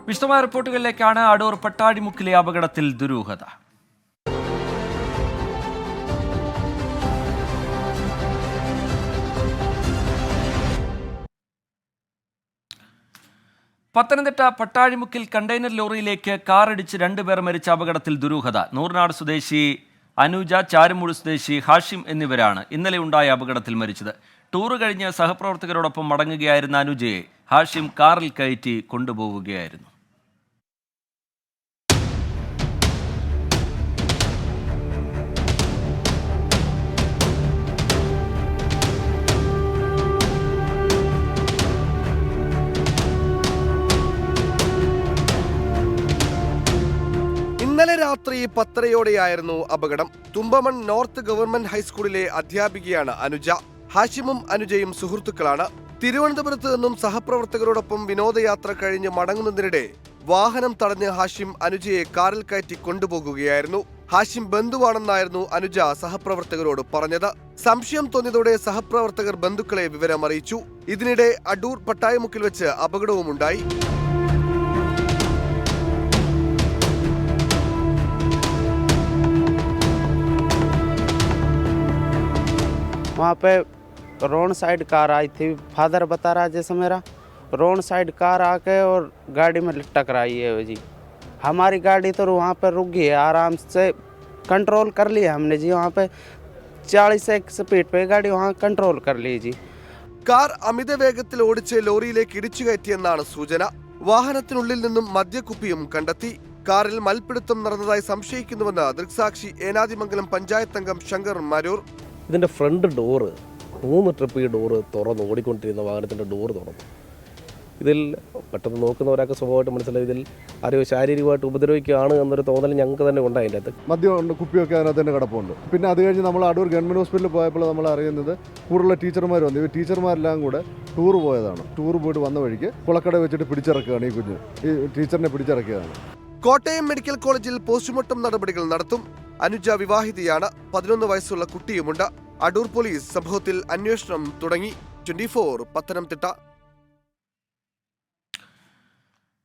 വിശദമായ റിപ്പോർട്ടുകളിലേക്കാണ്. അടൂർ പട്ടാഴിമുക്കിലെ അപകടത്തിൽ ദുരൂഹത. പത്തനംതിട്ട പട്ടാഴിമുക്കിൽ കണ്ടെയ്നർ ലോറിയിലേക്ക് കാറിടിച്ച് 2 പേർ മരിച്ച അപകടത്തിൽ ദുരൂഹത. നൂർനാട് സ്വദേശി അനുജ, ചാരുമൂട് സ്വദേശി ഹാഷിം എന്നിവരാണ് ഇന്നലെ ഉണ്ടായ അപകടത്തിൽ മരിച്ചത്. ടൂർ കഴിഞ്ഞ് സഹപ്രവർത്തകരോടൊപ്പം മടങ്ങുകയായിരുന്ന അനുജയെ ഹാഷിം കാറിൽ കയറ്റി കൊണ്ടുപോവുകയായിരുന്നു. ഇന്നലെ രാത്രി 10:30യോടെയായിരുന്നു അപകടം. തുമ്പമൺ നോർത്ത് ഗവൺമെന്റ് ഹൈസ്കൂളിലെ അധ്യാപികയാണ് അനുജ. ഹാഷിമും അനുജയും സുഹൃത്തുക്കളാണ്. തിരുവനന്തപുരത്ത് നിന്നും സഹപ്രവർത്തകരോടൊപ്പം വിനോദയാത്ര കഴിഞ്ഞ് മടങ്ങുന്നതിനിടെ വാഹനം തടഞ്ഞ് ഹാഷിം അനുജയെ കാറിൽ കയറ്റി കൊണ്ടുപോകുകയായിരുന്നു. ഹാഷിം ബന്ധുവാണെന്നായിരുന്നു അനുജ സഹപ്രവർത്തകരോട് പറഞ്ഞത്. സംശയം തോന്നിയതോടെ സഹപ്രവർത്തകർ ബന്ധുക്കളെ വിവരമറിയിച്ചു. ഇതിനിടെ അടൂർ പട്ടാഴിമുക്കിൽ വെച്ച് അപകടവുമുണ്ടായി. वहाँ पे रोड साइड कार आई थी। फादर बता रहा जैसे मेरा रोड साइड कार आके और गाड़ी में टकराई है जी। हमारी गाड़ी तो वहाँ पे रुक गई है, आराम से कंट्रोल कर लिया हमने जी। वहाँ पे 40 स्पीड पे गाड़ी वहाँ कंट्रोल कर ली जी. കാർ അമിത വേഗത്തിൽ ഓടിച്ച് ലോറിയിലേക്ക് ഇടിച്ചു കയറ്റിയെന്നാണ് സൂചന. വാഹനത്തിനുള്ളിൽ നിന്നും മദ്യക്കുപ്പിയും കണ്ടെത്തി. കാറിൽ മൽപ്പിടുത്തം നടന്നതായി സംശയിക്കുന്നുവെന്ന് ദൃക്സാക്ഷി ഏനാദിമംഗലം പഞ്ചായത്ത് അംഗം ശങ്കർ മാരൂർ. ഇതിൻ്റെ ഫ്രണ്ട് ഡോറ് 3 ട്രിപ്പ് ഈ ഡോറ് തുറന്നു, ഓടിക്കൊണ്ടിരുന്ന വാഹനത്തിൻ്റെ ഡോറ് തുറന്നു. ഇതിൽ പെട്ടെന്ന് നോക്കുന്ന ഒരാൾക്ക് സ്വഭാവമായിട്ട് മനസ്സിലായി ഇതിൽ ആരെയോ ശാരീരികമായിട്ട് ഉപദ്രവിക്കുകയാണ് എന്നൊരു തോന്നൽ ഞങ്ങൾക്ക് തന്നെ ഉണ്ട്. അതിൻ്റെ അകത്ത് മദ്യമുണ്ട്, കുപ്പിയൊക്കെ അതിനകത്ത് തന്നെ കിടപ്പുണ്ട്. പിന്നെ അത് കഴിഞ്ഞ് നമ്മൾ അടൂർ ഗവൺമെൻറ് ഹോസ്പിറ്റലിൽ പോയപ്പോൾ നമ്മൾ അറിയുന്നത് കൂടുതലുള്ള ടീച്ചർമാർ വന്നു. ഇവർ ടീച്ചർമാരെല്ലാം കൂടെ ടൂർ പോയതാണ്. ടൂർ പോയിട്ട് വന്ന വഴിക്ക് കുളക്കട വെച്ചിട്ട് പിടിച്ചിറക്കുകയാണ് ഈ ടീച്ചറിനെ പിടിച്ചിറക്കിയതാണ്. കോട്ടയം മെഡിക്കൽ കോളേജിൽ പോസ്റ്റ്മോർട്ടം നടപടികൾ നടത്തും. അനുജ വിവാഹിതയാണ്. 11 വയസ്സുള്ള കുട്ടിയുമുണ്ട്. അടൂർ പോലീസ് സംഭവത്തിൽ അന്വേഷണം തുടങ്ങി. 24 പത്തനംതിട്ട.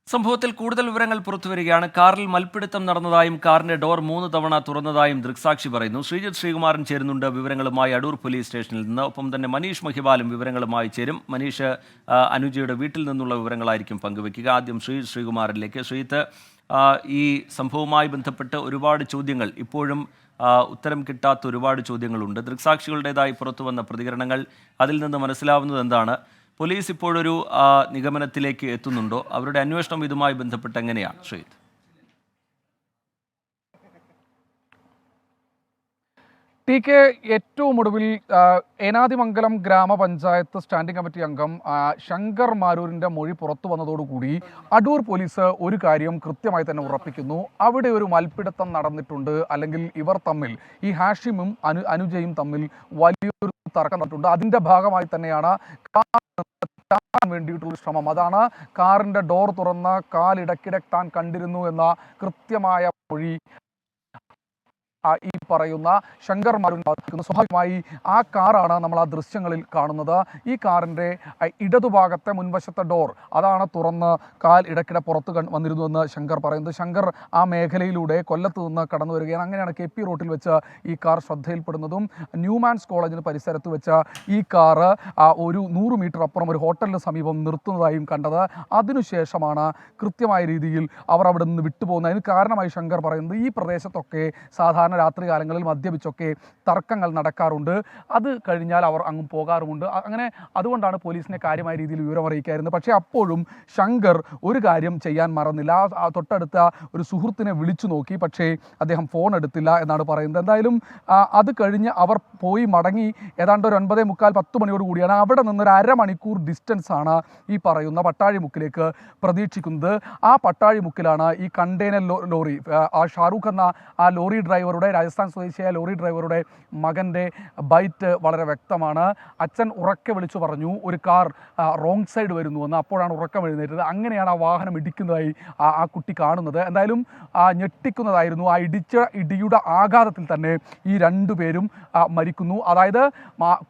സംഭവത്തിൽ കൂടുതൽ വിവരങ്ങൾ പുറത്തുവരികയാണ്. കാറിൽ മൽപ്പിടുത്തം നടന്നതായും കാറിന്റെ ഡോർ 3 തവണ തുറന്നതായും ദൃക്സാക്ഷി പറയുന്നു. ശ്രീജിത്ത് ശ്രീകുമാരൻ ചേരുന്നുണ്ട് വിവരങ്ങളുമായി അടൂർ പോലീസ് സ്റ്റേഷനിൽ നിന്ന്. ഒപ്പം തന്നെ മനീഷ് മഹിബാലും വിവരങ്ങളുമായി ചേരും. മനീഷ്, അനുജയുടെ വീട്ടിൽ നിന്നുള്ള വിവരങ്ങളായിരിക്കും പങ്കുവയ്ക്കുക. ആദ്യം ശ്രീജിത്ത് ശ്രീകുമാരനിലേക്ക്. ശ്രീജിത്ത്, ഈ സംഭവവുമായി ബന്ധപ്പെട്ട് ഒരുപാട് ചോദ്യങ്ങൾ, ഇപ്പോഴും ഉത്തരം കിട്ടാത്ത ഒരുപാട് ചോദ്യങ്ങളുണ്ട്. ദൃക്സാക്ഷികളുടേതായി പുറത്തു വന്ന പ്രതികരണങ്ങൾ, അതിൽ നിന്ന് മനസ്സിലാവുന്നത് എന്താണ്? പോലീസ് ഇപ്പോഴൊരു നിഗമനത്തിലേക്ക് എത്തുന്നുണ്ടോ? അവരുടെ അന്വേഷണം ഇതുമായി ബന്ധപ്പെട്ട് എങ്ങനെയാണ് ശ്രീജിത്ത്? ടി കെ, ഏറ്റവും ഒടുവിൽ ഏനാദിമംഗലം ഗ്രാമപഞ്ചായത്ത് സ്റ്റാൻഡിംഗ് കമ്മിറ്റി അംഗം ശങ്കർ മാരൂരിൻ്റെ മൊഴി പുറത്തു വന്നതോടുകൂടി അടൂർ പോലീസ് ഒരു കാര്യം കൃത്യമായി തന്നെ ഉറപ്പിക്കുന്നു. അവിടെ ഒരു മൽപ്പിടുത്തം നടന്നിട്ടുണ്ട്, അല്ലെങ്കിൽ ഇവർ തമ്മിൽ, ഈ ഹാഷിമും അനുജയും തമ്മിൽ വലിയൊരു തർക്കം നടന്നിട്ടുണ്ട്. അതിൻ്റെ ഭാഗമായി തന്നെയാണ് താൻ വേണ്ടിയിട്ടുള്ള ശ്രമം. അതാണ് കാറിൻ്റെ ഡോർ തുറന്ന കാലിടക്കിടെ താൻ കണ്ടിരുന്നു എന്ന കൃത്യമായ മൊഴി ഈ പറയുന്ന ശങ്കർ മാരൂർ. സ്വാഭാവികമായി ആ കാറാണ് നമ്മൾ ആ ദൃശ്യങ്ങളിൽ കാണുന്നത്. ഈ കാറിൻ്റെ ഇടതുഭാഗത്തെ മുൻവശത്തെ ഡോർ അതാണ് തുറന്ന് കാൽ ഇടയ്ക്കിടെ പുറത്ത് വന്നിരുന്നുവെന്ന് ശങ്കർ പറയുന്നത്. ശങ്കർ ആ മേഖലയിലൂടെ കൊല്ലത്ത് നിന്ന് കടന്നു വരികയാണ്. അങ്ങനെയാണ് KP റോട്ടിൽ വെച്ച് ഈ കാർ ശ്രദ്ധയിൽപ്പെടുന്നതും ന്യൂമാൻസ് കോളേജിന് പരിസരത്ത് വെച്ച് ഈ കാറ് ഒരു 100 മീറ്റർ അപ്പുറം ഒരു ഹോട്ടലിന് സമീപം നിർത്തുന്നതായും കണ്ടത്. അതിനുശേഷമാണ് കൃത്യമായ രീതിയിൽ അവർ അവിടെ നിന്ന് വിട്ടുപോകുന്നത്. അതിന് കാരണമായി ശങ്കർ പറയുന്നത്, ഈ പ്രദേശത്തൊക്കെ സാധാരണ രാത്രി കാലങ്ങളിൽ മദ്യപിച്ചൊക്കെ തർക്കങ്ങൾ നടക്കാറുണ്ട്, അത് കഴിഞ്ഞാൽ അവർ അങ്ങും പോകാറുമുണ്ട്. അങ്ങനെ അതുകൊണ്ടാണ് പോലീസിനെ കാര്യമായ രീതിയിൽ വിവരം അറിയിക്കായിരുന്നത്. പക്ഷേ അപ്പോഴും ശങ്കർ ഒരു കാര്യം ചെയ്യാൻ മറന്നില്ല. തൊട്ടടുത്ത ഒരു സുഹൃത്തിനെ വിളിച്ചു നോക്കി, പക്ഷേ അദ്ദേഹം ഫോൺ എടുത്തില്ല എന്നാണ് പറയുന്നത്. എന്തായാലും അത് കഴിഞ്ഞ് അവർ പോയി മടങ്ങി ഏതാണ്ട് ഒരു 9:45-10 മണിയോട് കൂടിയാണ്. അവിടെ നിന്നൊരു അരമണിക്കൂർ ഡിസ്റ്റൻസ് ആണ് ഈ പറയുന്ന പട്ടാഴിമുക്കിലേക്ക് പ്രതീക്ഷിക്കുന്നത്. ആ പട്ടാഴിമുക്കിലാണ് ഈ കണ്ടെയ്നർ ലോറി, ആ ഷാറൂഖ് എന്ന ആ ലോറി ഡ്രൈവറുടെ ഡ്രൈവറുടെ, രാജസ്ഥാൻ സ്വദേശിയായ ലോറി ഡ്രൈവറുടെ മകൻ്റെ ബൈറ്റ് വളരെ വ്യക്തമാണ്. അച്ഛൻ ഉറക്കെ വിളിച്ചു പറഞ്ഞു ഒരു കാർ റോങ് സൈഡ് വരുന്നുവെന്ന്. അപ്പോഴാണ് ഉറക്കം എഴുന്നേറ്റത്. അങ്ങനെയാണ് ആ വാഹനം ഇടിക്കുന്നതായി ആ കുട്ടി കാണുന്നത്. എന്തായാലും ഞെട്ടിക്കുന്നതായിരുന്നു. ആ ഇടിയുടെ ആഘാതത്തിൽ തന്നെ ഈ രണ്ടുപേരും മരിക്കുന്നു. അതായത്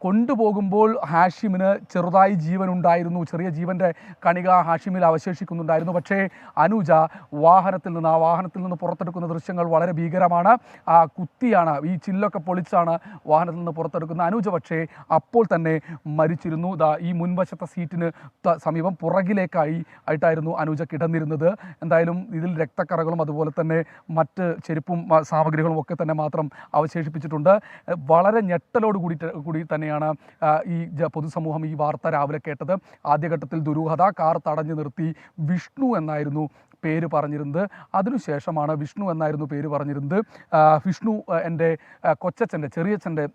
കൊണ്ടുപോകുമ്പോൾ ഹാഷിമിന് ചെറുതായി ജീവനുണ്ടായിരുന്നു, ചെറിയ ജീവൻ്റെ കണിക ഹാഷിമിൽ അവശേഷിക്കുന്നുണ്ടായിരുന്നു. പക്ഷേ അനുജ വാഹനത്തിൽ നിന്ന് പുറത്തെടുക്കുന്ന ദൃശ്യങ്ങൾ വളരെ ഭീകരമാണ്. കുത്തിയാണ്, ഈ ചില്ലൊക്കെ പൊളിച്ചാണ് വാഹനത്തിൽ നിന്ന് പുറത്തെടുക്കുന്നത്. അനുജ പക്ഷേ അപ്പോൾ തന്നെ മരിച്ചിരുന്നു. ഈ മുൻവശത്തെ സീറ്റിന് സമീപം പുറകിലേക്കായിട്ടായിരുന്നു അനുജ കിടന്നിരുന്നത്. എന്തായാലും ഇതിൽ രക്തക്കറകളും അതുപോലെ തന്നെ മറ്റ് ചെരുപ്പും സാമഗ്രികളും ഒക്കെ തന്നെ മാത്രം അവശേഷിപ്പിച്ചിട്ടുണ്ട്. വളരെ ഞെട്ടലോട് കൂടി തന്നെയാണ് ഈ പൊതുസമൂഹം ഈ വാർത്ത രാവിലെ കേട്ടത്. ആദ്യഘട്ടത്തിൽ ദുരൂഹത, കാർ തടഞ്ഞു നിർത്തി വിഷ്ണു എന്നായിരുന്നു പേര് പറഞ്ഞിരുന്നത്. അതിനുശേഷമാണ് വിഷ്ണു എൻ്റെ കൊച്ചച്ഛൻ്റെ, ചെറിയച്ഛൻ്റെ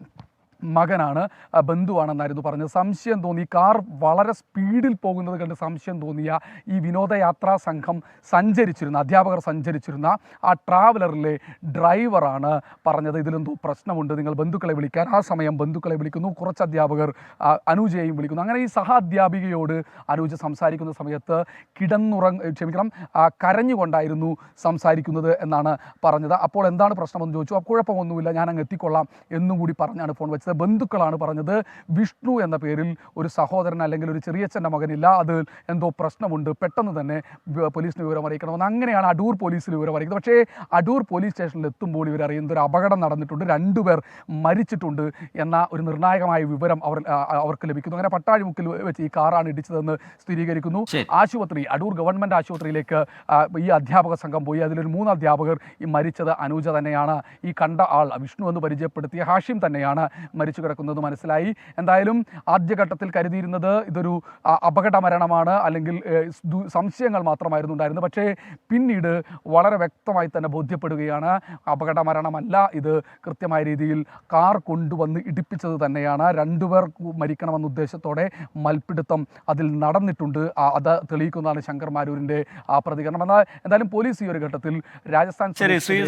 മകനാണ്, ബന്ധുവാണെന്നായിരുന്നു പറഞ്ഞത്. സംശയം തോന്നി, കാർ വളരെ സ്പീഡിൽ പോകുന്നത് കണ്ട് സംശയം തോന്നിയ ഈ വിനോദയാത്രാ സംഘം അധ്യാപകർ സഞ്ചരിച്ചിരുന്ന ആ ട്രാവലറിലെ ഡ്രൈവറാണ് പറഞ്ഞത് ഇതിലെന്തോ പ്രശ്നമുണ്ട്, നിങ്ങൾ ബന്ധുക്കളെ വിളിക്കാൻ. ആ സമയം ബന്ധുക്കളെ വിളിക്കുന്നു, കുറച്ച് അധ്യാപകർ അനുജയെയും വിളിക്കുന്നു. അങ്ങനെ ഈ സഹാധ്യാപികയോട് അനുജ സംസാരിക്കുന്ന സമയത്ത് കരഞ്ഞുകൊണ്ടായിരുന്നു സംസാരിക്കുന്നത് എന്നാണ് പറഞ്ഞത്. അപ്പോൾ എന്താണ് പ്രശ്നമെന്ന് ചോദിച്ചു. കുഴപ്പമൊന്നുമില്ല, ഞാൻ അങ്ങ് എത്തിക്കൊള്ളാം എന്നും കൂടി പറഞ്ഞാണ് ഫോൺ വെച്ചത്. ബന്ധുക്കളാണ് പറഞ്ഞത് വിഷ്ണു എന്ന പേരിൽ ഒരു സഹോദരൻ അല്ലെങ്കിൽ ഒരു ചെറിയച്ഛൻ്റെ മകനില്ല, അത് എന്തോ പ്രശ്നമുണ്ട്, പെട്ടെന്ന് തന്നെ പോലീസിന് വിവരം അറിയിക്കണമെന്ന്. അങ്ങനെയാണ് അടൂർ പോലീസിൽ വിവരം അറിയിക്കുന്നത്. പക്ഷേ അടൂർ പോലീസ് സ്റ്റേഷനിൽ എത്തുമ്പോൾ ഇവർ അറിയുന്നത് ഒരു അപകടം നടന്നിട്ടുണ്ട്, 2 പേർ മരിച്ചിട്ടുണ്ട് എന്ന ഒരു നിർണായകമായ വിവരം അവർക്ക് ലഭിക്കുന്നു. അങ്ങനെ പട്ടാഴിമുക്കിൽ വെച്ച് ഈ കാറാണ് ഇടിച്ചതെന്ന് സ്ഥിരീകരിക്കുന്നു. അടൂർ ഗവൺമെൻറ് ആശുപത്രിയിലേക്ക് ഈ അധ്യാപക സംഘം പോയി. അതിലൊരു 3 അധ്യാപകർ ഈ മരിച്ചത് അനുജ തന്നെയാണ്. ഈ കണ്ട ആൾ വിഷ്ണു എന്ന് പരിചയപ്പെടുത്തിയ ഹാഷിം തന്നെയാണ് മരിച്ചു കിടക്കുന്നത് മനസ്സിലായി. എന്തായാലും ആദ്യഘട്ടത്തിൽ കരുതിയിരുന്നത് ഇതൊരു അപകട മരണമാണ്, അല്ലെങ്കിൽ സംശയങ്ങൾ മാത്രമായിരുന്നു ഉണ്ടായിരുന്നത്. പക്ഷേ പിന്നീട് വളരെ വ്യക്തമായി തന്നെ ബോധ്യപ്പെടുകയാണ് അപകട മരണമല്ല, ഇത് കൃത്യമായ രീതിയിൽ കാർ കൊണ്ടുവന്ന് ഇടിപ്പിച്ചത് തന്നെയാണ്. 2 പേർ മരിക്കണമെന്ന ഉദ്ദേശത്തോടെ മൽപ്പിടുത്തം അതിൽ നടന്നിട്ടുണ്ട്. അത് തെളിയിക്കുന്നതാണ് ശങ്കർ മാരൂരിൻ്റെ പ്രതികരണം. എന്നാൽ എന്തായാലും പോലീസ് ഈ ഒരു ഘട്ടത്തിൽ രാജസ്ഥാൻ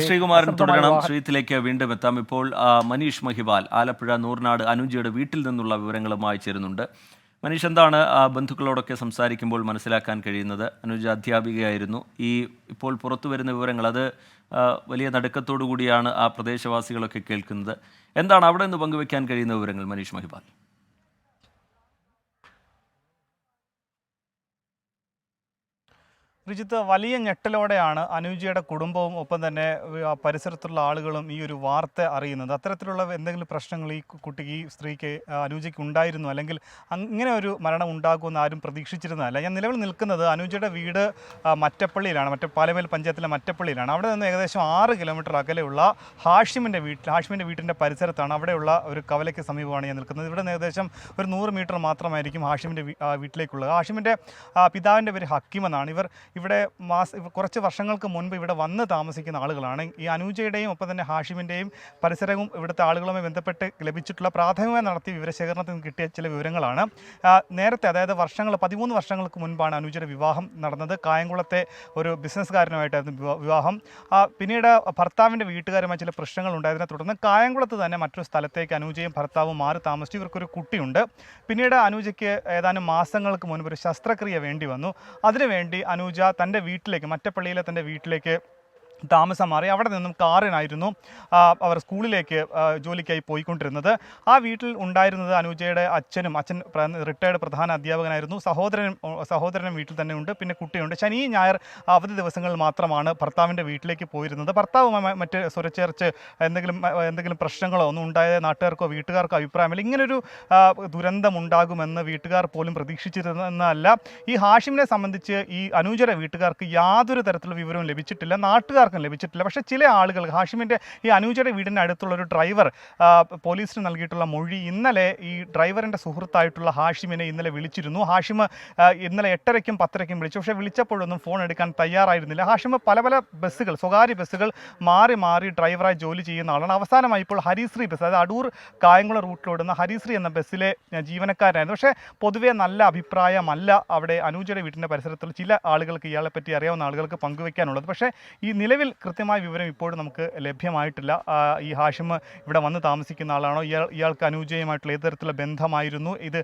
ശ്രീകുമാരൻ തുടരണം. ശ്രീത്തിലേക്ക് വീണ്ടും എത്താം. ഇപ്പോൾ മനീഷ് മഹിവാൽ ആലപ്പുഴ നൂർനാട് അനുജയുടെ വീട്ടിൽ നിന്നുള്ള വിവരങ്ങളുമായി ചേരുന്നുണ്ട്. മനീഷ്, എന്താണ് ബന്ധുക്കളോടൊക്കെ സംസാരിക്കുമ്പോൾ മനസ്സിലാക്കാൻ കഴിയുന്നത്? അനുജ അധ്യാപികയായിരുന്നു. ഇപ്പോൾ പുറത്തു വരുന്ന വിവരങ്ങൾ അത് വലിയ നടുക്കത്തോടു കൂടിയാണ് ആ പ്രദേശവാസികളൊക്കെ കേൾക്കുന്നത്. എന്താണ് അവിടെ നിന്ന് പങ്കുവെക്കാൻ കഴിയുന്ന വിവരങ്ങൾ മനീഷ് മഹിവാൽ? റിജിത്ത്, വലിയ ഞെട്ടലോടെയാണ് അനുജയുടെ കുടുംബവും ഒപ്പം തന്നെ പരിസരത്തുള്ള ആളുകളും ഈ ഒരു വാർത്ത അറിയുന്നത്. അത്തരത്തിലുള്ള എന്തെങ്കിലും പ്രശ്നങ്ങൾ ഈ കുട്ടിക്ക്, ഈ സ്ത്രീക്ക്, അനുജയ്ക്ക് ഉണ്ടായിരുന്നു, അല്ലെങ്കിൽ ഇങ്ങനെ ഒരു മരണം ഉണ്ടാകുമെന്ന് ആരും പ്രതീക്ഷിച്ചിരുന്നതല്ല. ഞാൻ നിലവിൽ നിൽക്കുന്നത് അനുജയുടെ വീട് മറ്റപ്പള്ളിയിലാണ്, പാലമേൽ പഞ്ചായത്തിലെ മറ്റപ്പള്ളിയിലാണ്. അവിടെ നിന്ന് ഏകദേശം 6 കിലോമീറ്റർ അകലെയുള്ള ഹാഷിമിൻ്റെ വീട്ടിൻ്റെ പരിസരത്താണ്. അവിടെയുള്ള ഒരു കവലയ്ക്ക് സമീപമാണ് ഞാൻ നിൽക്കുന്നത്. ഇവിടെ നിന്ന് ഏകദേശം ഒരു 100 മീറ്റർ മാത്രമായിരിക്കും ഹാഷിമിൻ്റെ വീട്ടിലേക്കുള്ളത്. ഹാഷിമിൻ്റെ പിതാവിൻ്റെ പേര് ഹക്കീം എന്നാണ്. ഇവിടെ കുറച്ച് വർഷങ്ങൾക്ക് മുൻപ് ഇവിടെ വന്ന് താമസിക്കുന്ന ആളുകളാണ്. ഈ അനുജയുടെയും ഒപ്പം തന്നെ ഹാഷിമിൻ്റെയും പരിസരവും ഇവിടുത്തെ ആളുകളുമായി ബന്ധപ്പെട്ട് ലഭിച്ചിട്ടുള്ള പ്രാഥമികമായി നടത്തിയ വിവരശേഖരണത്തിൽ നിന്ന് കിട്ടിയ ചില വിവരങ്ങളാണ്. നേരത്തെ, അതായത് 13 വർഷങ്ങൾക്ക് മുൻപാണ് അനുജയുടെ വിവാഹം നടന്നത്. കായംകുളത്തെ ഒരു ബിസിനസ്സുകാരനുമായിട്ടായിരുന്നു വിവാഹം. പിന്നീട് ഭർത്താവിൻ്റെ വീട്ടുകാരുമായി ചില പ്രശ്നങ്ങൾ ഉണ്ടായതിനെ തുടർന്ന് കായംകുളത്ത് തന്നെ മറ്റൊരു സ്ഥലത്തേക്ക് അനുജയും ഭർത്താവും മാറി താമസിച്ചു. ഇവർക്കൊരു കുട്ടിയുണ്ട്. പിന്നീട് അനുജയ്ക്ക് ഏതാനും മാസങ്ങൾക്ക് മുൻപ് ഒരു ശസ്ത്രക്രിയ വേണ്ടി വന്നു. അതിനുവേണ്ടി അനുജ തൻ്റെ വീട്ടിലേക്ക്, മറ്റപ്പള്ളിയിലെ തൻ്റെ വീട്ടിലേക്ക് താമസം മാറി. അവിടെ നിന്നും കാറിനായിരുന്നു അവർ സ്കൂളിലേക്ക് ജോലിക്കായി പോയിക്കൊണ്ടിരുന്നത്. ആ വീട്ടിൽ ഉണ്ടായിരുന്നത് അനുജയുടെ അച്ഛൻ റിട്ടയർഡ് പ്രധാന അധ്യാപകനായിരുന്നു. സഹോദരനും വീട്ടിൽ തന്നെ ഉണ്ട്, പിന്നെ കുട്ടിയുണ്ട്. ശനി ഞായർ അവധി ദിവസങ്ങളിൽ മാത്രമാണ് ഭർത്താവിൻ്റെ വീട്ടിലേക്ക് പോയിരുന്നത്. ഭർത്താവുമായി മറ്റ് സ്വരച്ചേർച്ച് എന്തെങ്കിലും പ്രശ്നങ്ങളോ ഒന്നും ഉണ്ടായ നാട്ടുകാർക്കോ വീട്ടുകാർക്കോ അഭിപ്രായമില്ല. ഇങ്ങനൊരു ദുരന്തമുണ്ടാകുമെന്ന് വീട്ടുകാർ പോലും പ്രതീക്ഷിച്ചിരുന്നതല്ല. ഈ ഹാഷിമിനെ സംബന്ധിച്ച് ഈ അനുജയുടെ വീട്ടുകാർക്ക് യാതൊരു തരത്തിലുള്ള വിവരവും ലഭിച്ചിട്ടില്ല, നാട്ടുകാർ ലഭിച്ചിട്ടില്ല. പക്ഷേ ചില ആളുകൾ, ഹാഷിമിൻ്റെ ഈ അനുജയുടെ വീടിന് അടുത്തുള്ള ഒരു ഡ്രൈവർ പോലീസിന് നൽകിയിട്ടുള്ള മൊഴി, ഇന്നലെ ഈ ഡ്രൈവറിൻ്റെ സുഹൃത്തായിട്ടുള്ള ഹാഷിമിനെ ഇന്നലെ വിളിച്ചിരുന്നു. ഹാഷിം ഇന്നലെ 8:30ക്കും 10:30ക്കും വിളിച്ചു. പക്ഷേ വിളിച്ചപ്പോഴൊന്നും ഫോൺ എടുക്കാൻ തയ്യാറായിരുന്നില്ല. ഹാഷിം പല ബസ്സുകൾ, സ്വകാര്യ ബസ്സുകൾ മാറി ഡ്രൈവറായി ജോലി ചെയ്യുന്ന ആളാണ്. അവസാനമായി ഇപ്പോൾ ഹരിശ്രീ ബസ്, അതായത് അടൂർ കായംകുളം റൂട്ടിലോടുന്ന ഹരിശ്രീ എന്ന ബസ്സിലെ ജീവനക്കാരായിരുന്നു. പക്ഷേ പൊതുവേ നല്ല അഭിപ്രായമല്ല അവിടെ അനുജയുടെ വീട്ടിൻ്റെ പരിസരത്തുള്ള ചില ആളുകൾക്ക്, ഇയാളെ പറ്റി അറിയാവുന്ന ആളുകൾക്ക് പങ്കുവയ്ക്കാനുള്ളത്. പക്ഷേ ഈ നിലവിൽ നിലവിൽ കൃത്യമായ വിവരം ഇപ്പോഴും നമുക്ക് ലഭ്യമായിട്ടില്ല. ഈ ഹാഷിം ഇവിടെ വന്ന് താമസിക്കുന്ന ആളാണോ, ഇയാൾക്ക് അനുജയുമായിട്ടുള്ള ഏത് തരത്തിലുള്ള ബന്ധമായിരുന്നു, ഇത്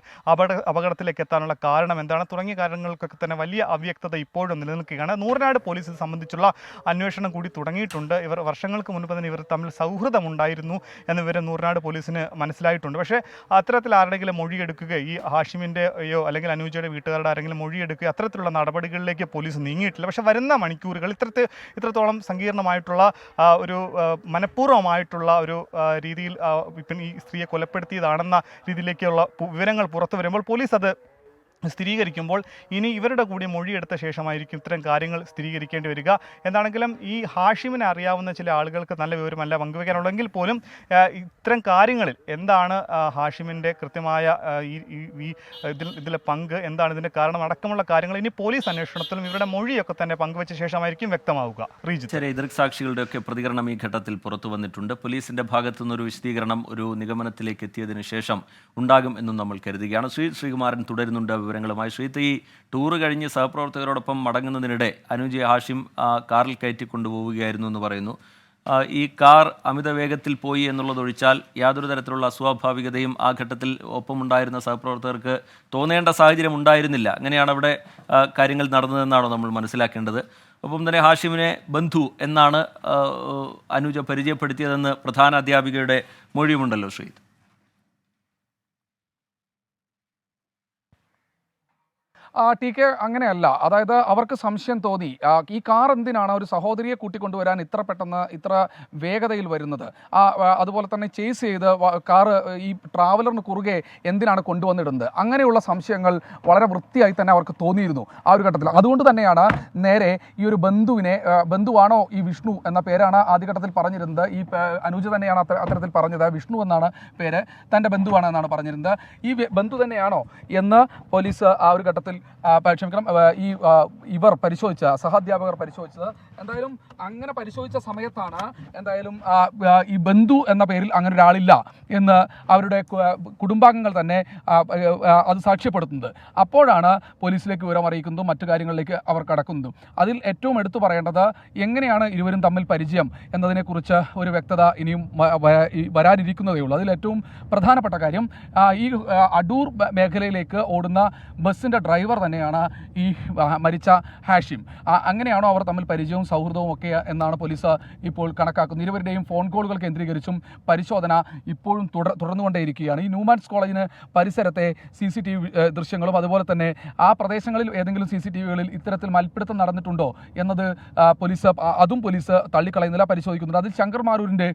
അപകടത്തിലേക്ക് എത്താനുള്ള കാരണം എന്താണ് തുടങ്ങിയ കാര്യങ്ങൾക്കൊക്കെ തന്നെ വലിയ അവ്യക്തത ഇപ്പോഴും നിലനിൽക്കുകയാണ്. നൂറനാട് പോലീസ് ഇത് സംബന്ധിച്ചുള്ള അന്വേഷണം കൂടി തുടങ്ങിയിട്ടുണ്ട്. ഇവർ വർഷങ്ങൾക്ക് മുൻപ് തന്നെ ഇവർ തമ്മിൽ സൗഹൃദമുണ്ടായിരുന്നു എന്ന് വിവരം നൂറനാട് പോലീസിന് മനസ്സിലായിട്ടുണ്ട്. പക്ഷേ അത്തരത്തിൽ ആരുടെങ്കിലും മൊഴിയെടുക്കുകയോ ഈ ഹാഷിമിൻ്റെയോ അല്ലെങ്കിൽ അനുജയുടെ വീട്ടുകാരുടെ ആരെങ്കിലും മൊഴിയെടുക്കുകയോ അത്തരത്തിലുള്ള നടപടികളിലേക്ക് പോലീസ് നീങ്ങിയിട്ടില്ല. പക്ഷേ വരുന്ന മണിക്കൂറുകൾ ഇത്രത്തോളം സങ്കീർണമായിട്ടുള്ള ഒരു മനഃപൂർവ്വമായിട്ടുള്ള ഒരു രീതിയിൽ ഇപ്പം ഈ സ്ത്രീയെ കൊലപ്പെടുത്തിയതാണെന്ന രീതിയിലേക്കുള്ള വിവരങ്ങൾ പുറത്തു വരുമ്പോൾ പോലീസ് അത് സ്ഥിരീകരിക്കുമ്പോൾ ഇനി ഇവരുടെ കൂടി മൊഴിയെടുത്ത ശേഷമായിരിക്കും ഇത്തരം കാര്യങ്ങൾ സ്ഥിരീകരിക്കേണ്ടി വരിക. എന്താണെങ്കിലും ഈ ഹാഷിമിനെ അറിയാവുന്ന ചില ആളുകൾക്ക് നല്ല വിവരമല്ല പങ്കുവയ്ക്കാനുള്ളെങ്കിൽ പോലും ഇത്തരം കാര്യങ്ങളിൽ എന്താണ് ഹാഷിമിൻ്റെ കൃത്യമായ ഇതിലെ പങ്ക്, എന്താണ് ഇതിൻ്റെ കാരണം അടക്കമുള്ള കാര്യങ്ങൾ ഇനി പോലീസ് അന്വേഷണത്തിലും ഇവരുടെ മൊഴിയൊക്കെ തന്നെ പങ്കുവച്ച ശേഷമായിരിക്കും വ്യക്തമാവുക. ചില ദൃക്സാക്ഷികളുടെയൊക്കെ പ്രതികരണം ഈ ഘട്ടത്തിൽ പുറത്തു വന്നിട്ടുണ്ട്. പോലീസിന്റെ ഭാഗത്തു നിന്നൊരു വിശദീകരണം ഒരു നിഗമനത്തിലേക്ക് എത്തിയതിനു ശേഷം ഉണ്ടാകും എന്നും നമ്മൾ കരുതുകയാണ്. ശ്രീകുമാരൻ തുടരുന്നുണ്ട് വിവരങ്ങളുമായി. ശ്രീത്ത്, ഈ ടൂറ് കഴിഞ്ഞ് സഹപ്രവർത്തകരോടൊപ്പം മടങ്ങുന്നതിനിടെ അനുജയെ ഹാഷിം കാറിൽ കയറ്റി കൊണ്ടുപോവുകയായിരുന്നു എന്ന് പറയുന്നു. ഈ കാർ അമിത വേഗത്തിൽ പോയി എന്നുള്ളതൊഴിച്ചാൽ യാതൊരു തരത്തിലുള്ള അസ്വാഭാവികതയും ആ ഘട്ടത്തിൽ ഒപ്പമുണ്ടായിരുന്ന സഹപ്രവർത്തകർക്ക് തോന്നേണ്ട സാഹചര്യം ഉണ്ടായിരുന്നില്ല. അങ്ങനെയാണ് അവിടെ കാര്യങ്ങൾ നടന്നതെന്നാണോ നമ്മൾ മനസ്സിലാക്കേണ്ടത്? ഒപ്പം തന്നെ ഹാഷിമിനെ ബന്ധു എന്നാണ് അനുജ പരിചയപ്പെടുത്തിയതെന്ന് പ്രധാന അധ്യാപികയുടെ മൊഴിയുമുണ്ടല്ലോ ശ്രീത്ത്. ടി കെ, അങ്ങനെയല്ല. അതായത് അവർക്ക് സംശയം തോന്നി, ഈ കാർ എന്തിനാണ് ഒരു സഹോദരിയെ കൂട്ടിക്കൊണ്ടുവരാൻ ഇത്ര പെട്ടെന്ന് ഇത്ര വേഗതയിൽ വരുന്നത്, അതുപോലെ തന്നെ ചേസ് ചെയ്ത് കാറ് ഈ ട്രാവലറിന് കുറുകെ എന്തിനാണ് കൊണ്ടുവന്നിടുന്നത്, അങ്ങനെയുള്ള സംശയങ്ങൾ വളരെ വൃത്തിയായി തന്നെ അവർക്ക് തോന്നിയിരുന്നു ആ ഒരു ഘട്ടത്തിൽ. അതുകൊണ്ട് തന്നെയാണ് നേരെ ഈ ഒരു ബന്ധുവാണോ ഈ വിഷ്ണു എന്ന പേരാണ് ആദ്യഘട്ടത്തിൽ പറഞ്ഞിരുന്നത്. ഈ അനുജ തന്നെയാണ് അത്തരത്തിൽ പറഞ്ഞത്. വിഷ്ണു എന്നാണ് പേര്, തൻ്റെ ബന്ധുവാണ് എന്നാണ് പറഞ്ഞിരുന്നത്. ഈ ബന്ധു തന്നെയാണോ എന്ന് പോലീസ് ആ ഒരു ഘട്ടത്തിൽ ക്ഷമിക്കണം ഇവർ പരിശോധിച്ച സഹാധ്യാപകർ പരിശോധിച്ചത്. എന്തായാലും അങ്ങനെ പരിശോധിച്ച സമയത്താണ് എന്തായാലും ഈ ബന്ധു എന്ന പേരിൽ അങ്ങനെ ഒരാളില്ല എന്ന് അവരുടെ കുടുംബാംഗങ്ങൾ തന്നെ അത് സാക്ഷ്യപ്പെടുത്തുന്നത്. അപ്പോഴാണ് പോലീസിലേക്ക് വിവരം അറിയിക്കുന്നതും മറ്റു കാര്യങ്ങളിലേക്ക് അവർ കടക്കുന്നതും. അതിൽ ഏറ്റവും എടുത്തു പറയേണ്ടത് എങ്ങനെയാണ് ഇരുവരും തമ്മിൽ പരിചയം എന്നതിനെക്കുറിച്ച് ഒരു വ്യക്തത ഇനിയും വരാനിരിക്കുന്നതേ ഉള്ളൂ. അതിൽ ഏറ്റവും പ്രധാനപ്പെട്ട കാര്യം ഈ അടൂർ മേഖലയിലേക്ക് ഓടുന്ന ബസ്സിൻ്റെ ഡ്രൈവർ തന്നെയാണ് ഈ മരിച്ച ഹാഷിം. അങ്ങനെയാണോ അവർ തമ്മിൽ പരിചയവും സൗഹൃദവും ഒക്കെ എന്നാണ് പോലീസ് ഇപ്പോൾ കണക്കാക്കുന്നത്. ഇരുവരുടെയും ഫോൺ കോളുകൾ കേന്ദ്രീകരിച്ചും പരിശോധന ഇപ്പോഴും തുടർന്നുകൊണ്ടേയിരിക്കുകയാണ്. ഈ ന്യൂമാൻസ് കോളേജിന് പരിസരത്തെ CCTV ദൃശ്യങ്ങളും അതുപോലെ തന്നെ ആ പ്രദേശങ്ങളിൽ ഏതെങ്കിലും CCTVകളിൽ ഇത്തരത്തിൽ മൽപ്പിടുത്തം നടന്നിട്ടുണ്ടോ എന്നത് പോലീസ് തള്ളിക്കളയുന്നില്ല, പരിശോധിക്കുന്നുണ്ട്. അതിൽ ശങ്കർ മാരൂരിൻ്റെ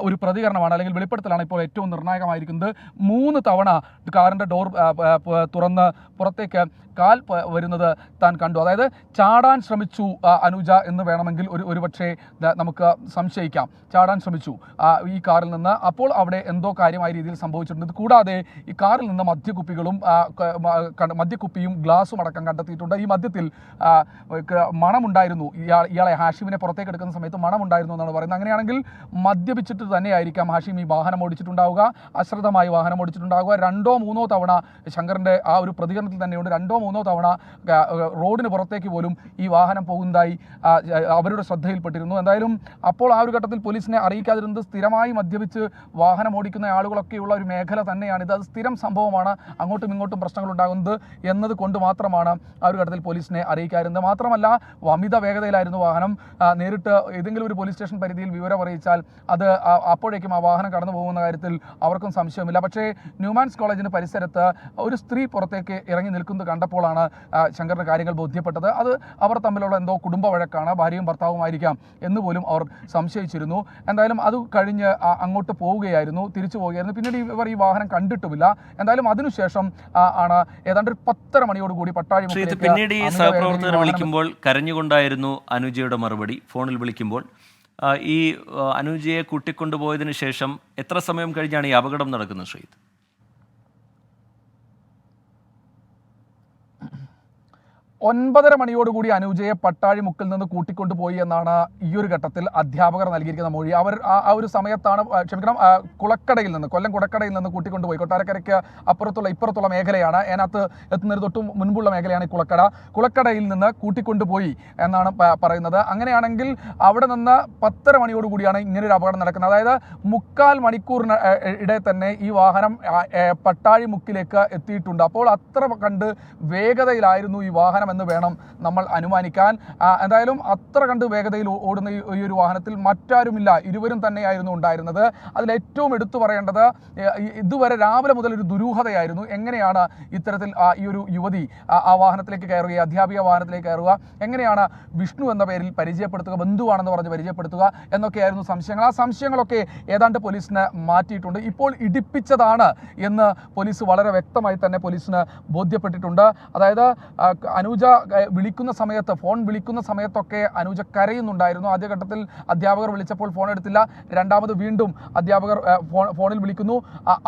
ഒരു പ്രതികരണമാണ് അല്ലെങ്കിൽ വെളിപ്പെടുത്തലാണ് ഇപ്പോൾ ഏറ്റവും നിർണായകമായിരിക്കുന്നത്. 3 തവണ കാറിൻ്റെ ഡോർ തുറന്ന് പുറത്തേക്ക് കാൽ വരുന്നത് താൻ കണ്ടു. അതായത് ചാടാൻ ശ്രമിച്ചു അനുജ എന്ന് വേണമെങ്കിൽ ഒരുപക്ഷെ നമുക്ക് സംശയിക്കാം. ചാടാൻ ശ്രമിച്ചു ഈ കാറിൽ നിന്ന്. അപ്പോൾ അവിടെ എന്തോ കാര്യമായ രീതിയിൽ സംഭവിച്ചിട്ടുണ്ട്. ഇത് കൂടാതെ ഈ കാറിൽ നിന്ന് മദ്യക്കുപ്പിയും ഗ്ലാസും അടക്കം കണ്ടെത്തിയിട്ടുണ്ട്. ഈ മദ്യത്തിൽ മണമുണ്ടായിരുന്നു. ഇയാളെ ഹാഷിമിനെ പുറത്തേക്ക് എടുക്കുന്ന സമയത്ത് മണമുണ്ടായിരുന്നു എന്നാണ് പറയുന്നത്. അങ്ങനെയാണെങ്കിൽ മദ്യപിച്ചിട്ട് തന്നെയായിരിക്കാം ഹാഷിം ഈ വാഹനം ഓടിച്ചിട്ടുണ്ടാവുക, അശ്രദ്ധമായി വാഹനം ഓടിച്ചിട്ടുണ്ടാവുക. 2 or 3 തവണ ശങ്കറിൻ്റെ ആ ഒരു പ്രതികരണത്തിൽ തന്നെയുണ്ട് 2 or 3 തവണ റോഡിന് പുറത്തേക്ക് പോലും ഈ വാഹനം പോകുന്നതായി അവരുടെ ശ്രദ്ധയിൽപ്പെട്ടിരുന്നു. എന്തായാലും അപ്പോൾ ആ ഒരു ഘട്ടത്തിൽ പോലീസിനെ അറിയിക്കാതിരുന്നത് സ്ഥിരമായി മദ്യപിച്ച് വാഹനം ഓടിക്കുന്ന ആളുകളൊക്കെയുള്ള ഒരു മേഖല തന്നെയാണിത്. അത് സ്ഥിരം സംഭവമാണ്, അങ്ങോട്ടും ഇങ്ങോട്ടും പ്രശ്നങ്ങൾ ഉണ്ടാകുന്നത് എന്നത് കൊണ്ട് മാത്രമാണ് ആ ഒരു ഘട്ടത്തിൽ പോലീസിനെ അറിയിക്കാതിരുന്നത്. മാത്രമല്ല അമിത വേഗതയിലായിരുന്നു വാഹനം. നേരിട്ട് ഏതെങ്കിലും ഒരു പോലീസ് സ്റ്റേഷൻ പരിധിയിൽ വിവരം അറിയിച്ചാൽ അത് അപ്പോഴേക്കും ആ വാഹനം കടന്നു പോകുന്ന കാര്യത്തിൽ അവർക്കും സംശയമില്ല. പക്ഷേ ന്യൂമാൻസ് കോളേജിന് പരിസരത്ത് ഒരു സ്ത്രീ പുറത്തേക്ക് ഇറങ്ങി നിൽക്കുന്നത് കണ്ടപ്പോഴാണ് ശങ്കറിന് കാര്യങ്ങൾ ബോധ്യപ്പെട്ടത്. അത് അവർ തമ്മിലുള്ള എന്തോ കുടുംബ വഴക്കാണ്, ഭാര്യയും ഭർത്താവുമായിരിക്കാം എന്ന് പോലും അവർ സംശയിച്ചിരുന്നു. എന്തായാലും അത് കഴിഞ്ഞ് അങ്ങോട്ട് പോവുകയായിരുന്നു, തിരിച്ചു പോവുകയായിരുന്നു. പിന്നീട് ഇവർ ഈ വാഹനം കണ്ടിട്ടുമില്ല. എന്തായാലും അതിനുശേഷം ആണ് ഏതാണ്ട് 10:30 മണിയോടുകൂടി പട്ടാഴി. പിന്നീട് ഈ സഹപ്രവർത്തകർ വിളിക്കുമ്പോൾ കരഞ്ഞുകൊണ്ടായിരുന്നു അനുജയുടെ മറുപടി. ഫോണിൽ വിളിക്കുമ്പോൾ ഈ അനുജയെ കൂട്ടിക്കൊണ്ടുപോയതിനു ശേഷം എത്ര സമയം കഴിഞ്ഞാണ് ഈ അപകടം നടക്കുന്നത് ശ്രീത്? 9:30 മണിയോടുകൂടി അനുജയെ പട്ടാഴിമുക്കിൽ നിന്ന് കൂട്ടിക്കൊണ്ടുപോയി എന്നാണ് ഈ ഒരു ഘട്ടത്തിൽ അധ്യാപകർ നൽകിയിരിക്കുന്ന മൊഴി. അവർ ആ ഒരു സമയത്താണ് കുളക്കടയിൽ നിന്ന്, കൊല്ലം കുളക്കടയിൽ നിന്ന് കൂട്ടിക്കൊണ്ടുപോയി. കൊട്ടാരക്കരയ്ക്ക് ഇപ്പുറത്തുള്ള മേഖലയാണ്, അതിനകത്ത് എത്തുന്നതിന് തൊട്ട് മുൻപുള്ള മേഖലയാണ് കുളക്കട. കുളക്കടയിൽ നിന്ന് കൂട്ടിക്കൊണ്ടുപോയി എന്നാണ് പറയുന്നത്. അങ്ങനെയാണെങ്കിൽ അവിടെ നിന്ന് 10:30 മണിയോടുകൂടിയാണ് ഇങ്ങനൊരു അപകടം നടക്കുന്നത്. അതായത് 3/4 മണിക്കൂറിന് ഇടെ തന്നെ ഈ വാഹനം പട്ടാഴിമുക്കിലേക്ക് എത്തിയിട്ടുണ്ട്. അപ്പോൾ അത്ര കണ്ട് വേഗതയിലായിരുന്നു ഈ വാഹനം എന്ന് വേണം നമ്മൾ അനുമാനിക്കാൻ. എന്തായാലും അത്ര കണ്ട് വേഗതയിൽ ഓടുന്ന ഈ ഒരു വാഹനത്തിൽ മറ്റാരുമില്ല, ഇരുവരും തന്നെയായിരുന്നു ഉണ്ടായിരുന്നത്. അതിലേറ്റവും എടുത്തു പറയേണ്ടത് ഇതുവരെ രാവിലെ മുതൽ ഒരു ദുരൂഹതയായിരുന്നു. എങ്ങനെയാണ് ഇത്തരത്തിൽ ഈ ഒരു യുവതി ആ വാഹനത്തിലേക്ക് കയറുക, അധ്യാപിക വാഹനത്തിലേക്ക് കയറുക, എങ്ങനെയാണ് വിഷ്ണു എന്ന പേരിൽ പരിചയപ്പെടുത്തുക, ബന്ധുവാണെന്ന് പറഞ്ഞ് പരിചയപ്പെടുത്തുക എന്നൊക്കെയായിരുന്നു സംശയങ്ങൾ. ആ സംശയങ്ങളൊക്കെ ഏതാണ്ട് പോലീസിന് മാറ്റിയിട്ടുണ്ട്. ഇപ്പോൾ ഇടിപ്പിച്ചതാണ് എന്ന് പോലീസ് വളരെ വ്യക്തമായി തന്നെ പോലീസിന് ബോധ്യപ്പെട്ടിട്ടുണ്ട്. അതായത് അനുജ ഫോൺ വിളിക്കുന്ന സമയത്തൊക്കെ അനുജ കരയുന്നുണ്ടായിരുന്നു. ആദ്യഘട്ടത്തിൽ അധ്യാപകർ വിളിച്ചപ്പോൾ ഫോൺ എടുത്തില്ല. രണ്ടാമത് വീണ്ടും അധ്യാപകർ ഫോണിൽ വിളിക്കുന്നു,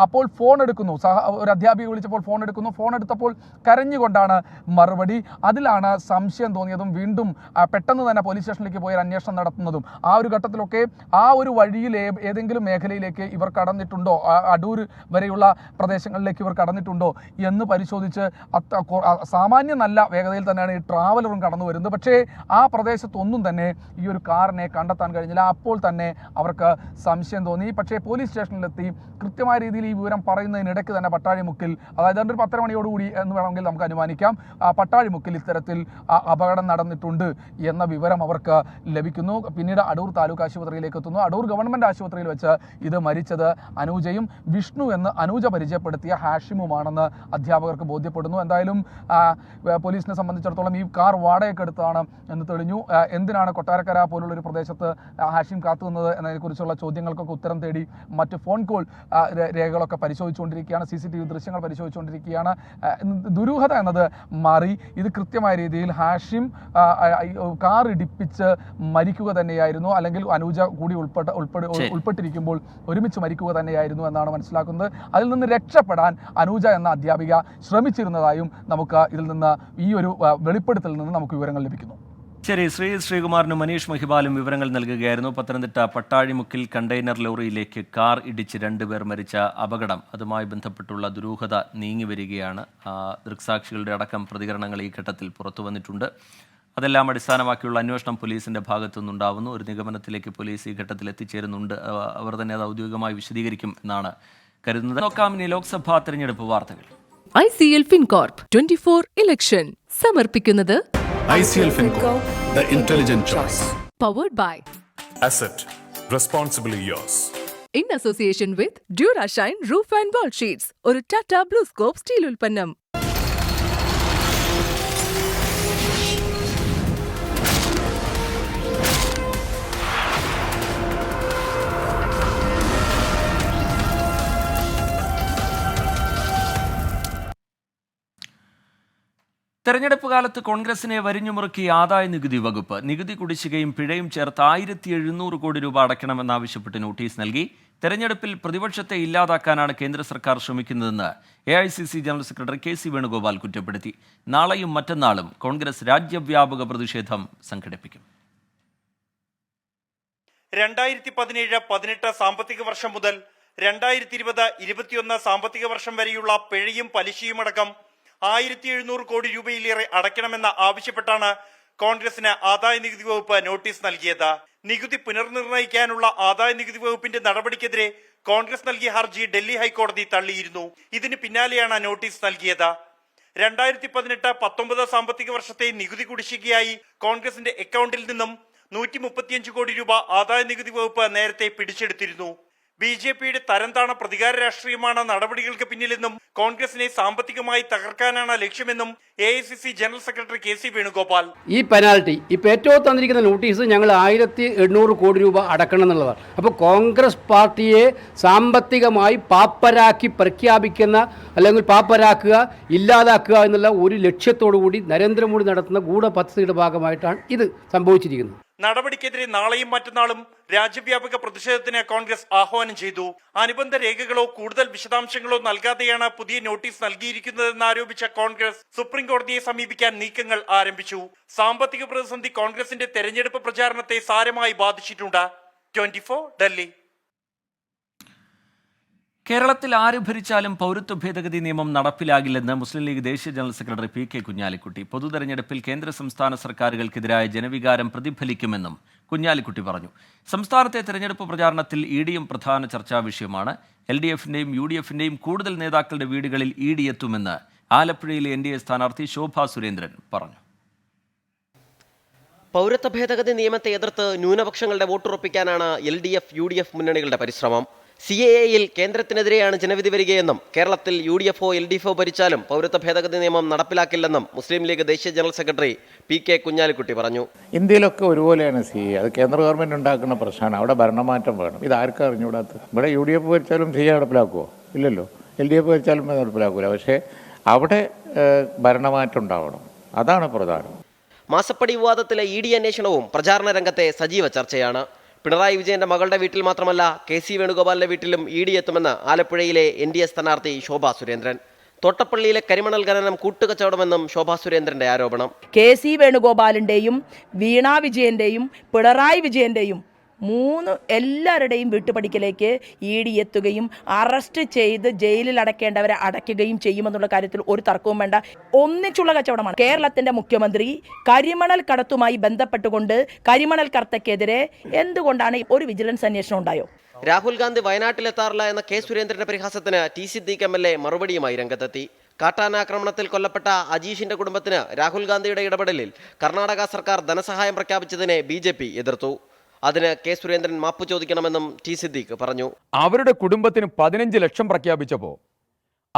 അപ്പോൾ ഫോൺ എടുക്കുന്നു. ഒരു അധ്യാപിക വിളിച്ചപ്പോൾ ഫോൺ എടുക്കുന്നു. ഫോൺ എടുത്തപ്പോൾ കരഞ്ഞുകൊണ്ടാണ് മറുപടി. അതിലാണ് സംശയം തോന്നിയതും വീണ്ടും പെട്ടെന്ന് തന്നെ പോലീസ് സ്റ്റേഷനിലേക്ക് പോയി അന്വേഷണം നടത്തുന്നതും. ആ ഒരു ഘട്ടത്തിലൊക്കെ ആ ഒരു വഴിയിൽ ഏതെങ്കിലും മേഖലയിലേക്ക് ഇവർ കടന്നിട്ടുണ്ടോ, അടൂർ വരെയുള്ള പ്രദേശങ്ങളിലേക്ക് ഇവർ കടന്നിട്ടുണ്ടോ എന്ന് പരിശോധിച്ച് സാമാന്യ നല്ല വേഗതയിൽ തന്നെയാണ് ഈ ട്രാവലറും കടന്നു വരുന്നത്. പക്ഷേ ആ പ്രദേശത്തൊന്നും തന്നെ ഈ ഒരു കാറിനെ കണ്ടെത്താൻ കഴിഞ്ഞില്ല. അപ്പോൾ തന്നെ അവർക്ക് സംശയം തോന്നി. പക്ഷേ പോലീസ് സ്റ്റേഷനിലെത്തി കൃത്യമായ രീതിയിൽ ഈ വിവരം പറയുന്നതിനിടയ്ക്ക് തന്നെ പട്ടാഴിമുക്കിൽ, അതായത് ഒരു 10 മണിയോടുകൂടി എന്ന് വേണമെങ്കിൽ നമുക്ക് അനുമാനിക്കാം, പട്ടാഴിമുക്കിൽ ഇത്തരത്തിൽ അപകടം നടന്നിട്ടുണ്ട് എന്ന വിവരം അവർക്ക് ലഭിക്കുന്നു. പിന്നീട് അടൂർ താലൂക്ക് ആശുപത്രിയിലേക്ക് എത്തുന്നു. അടൂർ ഗവൺമെൻറ് ആശുപത്രിയിൽ വെച്ച് ഇത് മരിച്ചത് അനുജയും വിഷ്ണു എന്ന് അനുജ പരിചയപ്പെടുത്തിയ ഹാഷിമുമാണെന്ന് അധ്യാപകർക്ക് ബോധ്യപ്പെടുന്നു. എന്തായാലും പോലീസിനെ സംബന്ധിച്ചിടത്തോളം ഈ കാർ വാടകയ്ക്ക് എടുത്താണ് എന്ന് തെളിഞ്ഞു. എന്തിനാണ് കൊട്ടാരക്കര പോലുള്ളൊരു പ്രദേശത്ത് ഹാഷിം കാത്തുനിന്നത് എന്നതിനെക്കുറിച്ചുള്ള ചോദ്യങ്ങൾക്കൊക്കെ ഉത്തരം തേടി മറ്റ് ഫോൺ കോൾ രേഖകളൊക്കെ പരിശോധിച്ചുകൊണ്ടിരിക്കുകയാണ്, CCTV ദൃശ്യങ്ങൾ പരിശോധിച്ചുകൊണ്ടിരിക്കുകയാണ്. ദുരൂഹത എന്നത് മാറി. ഇത് കൃത്യമായ രീതിയിൽ ഹാഷിം കാർ ഇടിപ്പിച്ച് മരിക്കുക തന്നെയായിരുന്നു, അല്ലെങ്കിൽ അനുജ കൂടി ഉൾപ്പെട്ടിരിക്കുമ്പോൾ ഒരുമിച്ച് മരിക്കുക തന്നെയായിരുന്നു എന്നാണ് മനസ്സിലാക്കുന്നത്. അതിൽ നിന്ന് രക്ഷപ്പെടാൻ അനുജ എന്ന അധ്യാപിക ശ്രമിച്ചിരുന്നതായും നമുക്ക് ഇതിൽ നിന്ന് ഈ ഒരു വെളിപ്പെടുത്തലിൽ നിന്ന് നമുക്ക് വിവരങ്ങൾ ലഭിക്കുന്നു. ശരി, ശ്രീകുമാറിനും മനീഷ് മഹിബാലും വിവരങ്ങൾ നൽകുകയായിരുന്നു. പത്തനംതിട്ട പട്ടാഴിമുക്കിൽ കണ്ടെയ്നർ ലോറിയിലേക്ക് കാർ ഇടിച്ച് 2 പേർ മരിച്ച അപകടം, അതുമായി ബന്ധപ്പെട്ടുള്ള ദുരൂഹത നീങ്ങി വരികയാണ്. ദൃക്സാക്ഷികളുടെ അടക്കം പ്രതികരണങ്ങൾ ഈ ഘട്ടത്തിൽ പുറത്തു വന്നിട്ടുണ്ട്. അതെല്ലാം അടിസ്ഥാനമാക്കിയുള്ള അന്വേഷണം പോലീസിന്റെ ഭാഗത്തുനിന്നുണ്ടാവുന്നു. ഒരു നിഗമനത്തിലേക്ക് പോലീസ് ഈ ഘട്ടത്തിൽ എത്തിച്ചേരുന്നുണ്ട്. അവർ തന്നെ അത് ഔദ്യോഗികമായി വിശദീകരിക്കും എന്നാണ് കരുതുന്നത്. നോക്കാം ഇനി ലോക്സഭാ തെരഞ്ഞെടുപ്പ് വാർത്തകൾ. ICL FinCorp 24 ഇലക്ഷൻ സമർപ്പിക്കുന്നത് ICL FinCorp, the intelligent choice. Powered by Asset, responsibly yours. In association with Durashine Roof and Wall Sheets, ഒരു Tata BlueScope സ്റ്റീൽ ഉൽപ്പന്നം. തെരഞ്ഞെടുപ്പ് കാലത്ത് കോൺഗ്രസിനെ വരിഞ്ഞുമുറുക്കി ആദായ നികുതി വകുപ്പ്. നികുതി കുടിശ്ശികയും പിഴയും ചേർത്ത് 1700 കോടി രൂപ അടയ്ക്കണമെന്നാവശ്യപ്പെട്ട് നോട്ടീസ് നൽകി. തെരഞ്ഞെടുപ്പിൽ പ്രതിപക്ഷത്തെ ഇല്ലാതാക്കാനാണ് കേന്ദ്ര സർക്കാർ ശ്രമിക്കുന്നതെന്ന് AICC general secretary KC Venugopal കുറ്റപ്പെടുത്തി. നാളെയും മറ്റന്നാളും കോൺഗ്രസ് രാജ്യവ്യാപക പ്രതിഷേധം സംഘടിപ്പിക്കും. 2017-18 സാമ്പത്തിക വർഷം മുതൽ 2020-21 സാമ്പത്തിക വർഷം വരെയുള്ള പിഴയും പലിശയുമടക്കം 1700 കോടി രൂപയിലേറെ അടയ്ക്കണമെന്ന് ആവശ്യപ്പെട്ടാണ് കോൺഗ്രസിന് ആദായ നികുതി വകുപ്പ് നോട്ടീസ് നൽകിയത്. നികുതി പുനർനിർണയിക്കാനുള്ള ആദായ നികുതി വകുപ്പിന്റെ നടപടിക്കെതിരെ കോൺഗ്രസ് നൽകിയ ഹർജി ഡൽഹി ഹൈക്കോടതി തള്ളിയിരുന്നു. ഇതിന് പിന്നാലെയാണ് നോട്ടീസ് നൽകിയത്. 2018-19 സാമ്പത്തിക വർഷത്തെ നികുതി കുടിശ്ശികയായി കോൺഗ്രസിന്റെ അക്കൗണ്ടിൽ നിന്നും 135 കോടി രൂപ ആദായ നികുതി വകുപ്പ് നേരത്തെ പിടിച്ചെടുത്തിരുന്നു. BJPയുടെ തരംതാണ പ്രതികാര രാഷ്ട്രീയമാണ് നടപടികൾക്ക് പിന്നിലെന്നും കോൺഗ്രസിനെ സാമ്പത്തികമായി തകർക്കാനാണ് ലക്ഷ്യമെന്നും AICC general secretary KC Venugopal. ഈ പെനാൽറ്റി ഇപ്പോൾ ഏറ്റവും തന്നിരിക്കുന്ന നോട്ടീസ് ഞങ്ങൾ 1800 കോടി രൂപ അടക്കണം എന്നുള്ളതാണ്. അപ്പോൾ കോൺഗ്രസ് പാർട്ടിയെ സാമ്പത്തികമായി പാപ്പരാക്കി പ്രഖ്യാപിക്കുന്ന, അല്ലെങ്കിൽ പാപ്പരാക്കുക, ഇല്ലാതാക്കുക എന്നുള്ള ഒരു ലക്ഷ്യത്തോടു കൂടി നരേന്ദ്രമോദി നടത്തുന്ന ഗൂഢപദ്ധതിയുടെ ഭാഗമായിട്ടാണ് ഇത് സംഭവിച്ചിരിക്കുന്നത്. നടപടിക്കെതിരെ നാളെയും മറ്റന്നാളും രാജ്യവ്യാപക പ്രതിഷേധത്തിന് കോൺഗ്രസ് ആഹ്വാനം ചെയ്തു. അനുബന്ധ രേഖകളോ കൂടുതൽ വിശദാംശങ്ങളോ നൽകാതെയാണ് പുതിയ നോട്ടീസ് നൽകിയിരിക്കുന്നതെന്ന് ആരോപിച്ച കോൺഗ്രസ് സുപ്രീം കോടതിയെ സമീപിക്കാൻ നീക്കങ്ങൾ ആരംഭിച്ചു. സാമ്പത്തിക പ്രതിസന്ധി കോൺഗ്രസിന്റെ തെരഞ്ഞെടുപ്പ് പ്രചാരണത്തെ സാരമായി ബാധിച്ചിട്ടുണ്ട്. 24 ഡൽഹി. കേരളത്തിൽ ആര് ഭരിച്ചാലും പൗരത്വ ഭേദഗതി നിയമം നടപ്പിലാകില്ലെന്ന് മുസ്ലിം ലീഗ് ദേശീയ general secretary P K Kunhalikutty. പൊതുതെരഞ്ഞെടുപ്പിൽ കേന്ദ്ര സംസ്ഥാന സർക്കാരുകൾക്കെതിരായ ജനവികാരം പ്രതിഫലിക്കുമെന്നും കുഞ്ഞാലിക്കുട്ടി പറഞ്ഞു. സംസ്ഥാനത്തെ തെരഞ്ഞെടുപ്പ് പ്രചാരണത്തിൽ ഇഡിയും പ്രധാന ചർച്ചാ വിഷയമാണ്. LDFന്റെയും UDFന്റെയും കൂടുതൽ നേതാക്കളുടെ വീടുകളിൽ ഇഡി എത്തുമെന്ന് ആലപ്പുഴയിലെ NDA സ്ഥാനാർത്ഥി ശോഭാ സുരേന്ദ്രൻ പറഞ്ഞു. പൗരത്വ ഭേദഗതി നിയമത്തെ എതിർത്ത് ന്യൂനപക്ഷങ്ങളുടെ വോട്ടുറപ്പിക്കാനാണ് LDF UDF മുന്നണികളുടെ പരിശ്രമം. CAA-യിൽ കേന്ദ്രത്തിനെതിരെയാണ് ജനവിധി വരികയെന്നും കേരളത്തിൽ UDF-ഓ LDF-ഓ ഭരിച്ചാലും പൗരത്വ ഭേദഗതി നിയമം നടപ്പിലാക്കില്ലെന്നും മുസ്ലിം ലീഗ് ദേശീയ general secretary P K Kunhalikutty പറഞ്ഞു. ഇന്ത്യയിലൊക്കെ ഒരുപോലെയാണ് CAA. അത് കേന്ദ്ര ഗവൺമെൻറ് ഉണ്ടാക്കുന്ന പ്രശ്നമാണ്. അവിടെ ഭരണമാറ്റം വേണം. ഇത് ആർക്കും അറിഞ്ഞുകൂടാത്തത്. ഇവിടെ UDF ഭരിച്ചാലും CAA നടപ്പിലാക്കുമോ? ഇല്ലല്ലോ. LDF ഭരിച്ചാലും നടപ്പിലാക്കില്ല. പക്ഷേ അവിടെ ഭരണമാറ്റം ഉണ്ടാവണം. അതാണ് പ്രധാനം. മാസപ്പടി വിവാദത്തിലെ ED അന്വേഷണവും പ്രചാരണ രംഗത്തെ സജീവ ചർച്ചയാണ്. പിണറായി വിജയന്റെ മകളുടെ വീട്ടിൽ മാത്രമല്ല KC വേണുഗോപാലിന്റെ വീട്ടിലും ED എത്തുമെന്ന് ആലപ്പുഴയിലെ NDA സ്ഥാനാർത്ഥി ശോഭാ സുരേന്ദ്രൻ. തോട്ടപ്പള്ളിയിലെ കരിമണൽ ഖനനം കൂട്ടുകച്ചവടമെന്നും ശോഭാ സുരേന്ദ്രന്റെ ആരോപണം. KC വേണുഗോപാലിന്റെയും വീണ വിജയന്റെയും പിണറായി വിജയന്റെയും എല്ലാവരുടെയും വീട്ടുപടിക്കലേക്ക് ED എത്തുകയും അറസ്റ്റ് ചെയ്ത് ജയിലിൽ അടയ്ക്കേണ്ടവരെ അടയ്ക്കുകയും ചെയ്യുമെന്നുള്ള കാര്യത്തിൽ ഒരു തർക്കവും വേണ്ട. ഒന്നിച്ചുള്ള കച്ചവടമാണ്. കേരളത്തിന്റെ മുഖ്യമന്ത്രി കരിമണൽ കടത്തുമായി ബന്ധപ്പെട്ടുകൊണ്ട് കരിമണൽ കടത്തക്കെതിരെ എന്തുകൊണ്ടാണ് ഒരു വിജിലൻസ് അന്വേഷണം ഉണ്ടായോ? രാഹുൽ ഗാന്ധി വയനാട്ടിലെത്താറില്ല എന്ന K സുരേന്ദ്രന്റെ പരിഹാസത്തിന് T സിദ്ദീഖ് MLA മറുപടിയുമായി രംഗത്തെത്തി. കാട്ടാനാക്രമണത്തിൽ കൊല്ലപ്പെട്ട അജീഷിന്റെ കുടുംബത്തിന് രാഹുൽ ഗാന്ധിയുടെ ഇടപെടലിൽ കർണാടക സർക്കാർ ധനസഹായം പ്രഖ്യാപിച്ചതിനെ BJP എതിർത്തു. അതിന് K സുരേന്ദ്രൻ മാപ്പ് ചോദിക്കണമെന്നും T സിദ്ദീഖ് പറഞ്ഞു. അവരുടെ കുടുംബത്തിന് 15 ലക്ഷം പ്രഖ്യാപിച്ചപ്പോൾ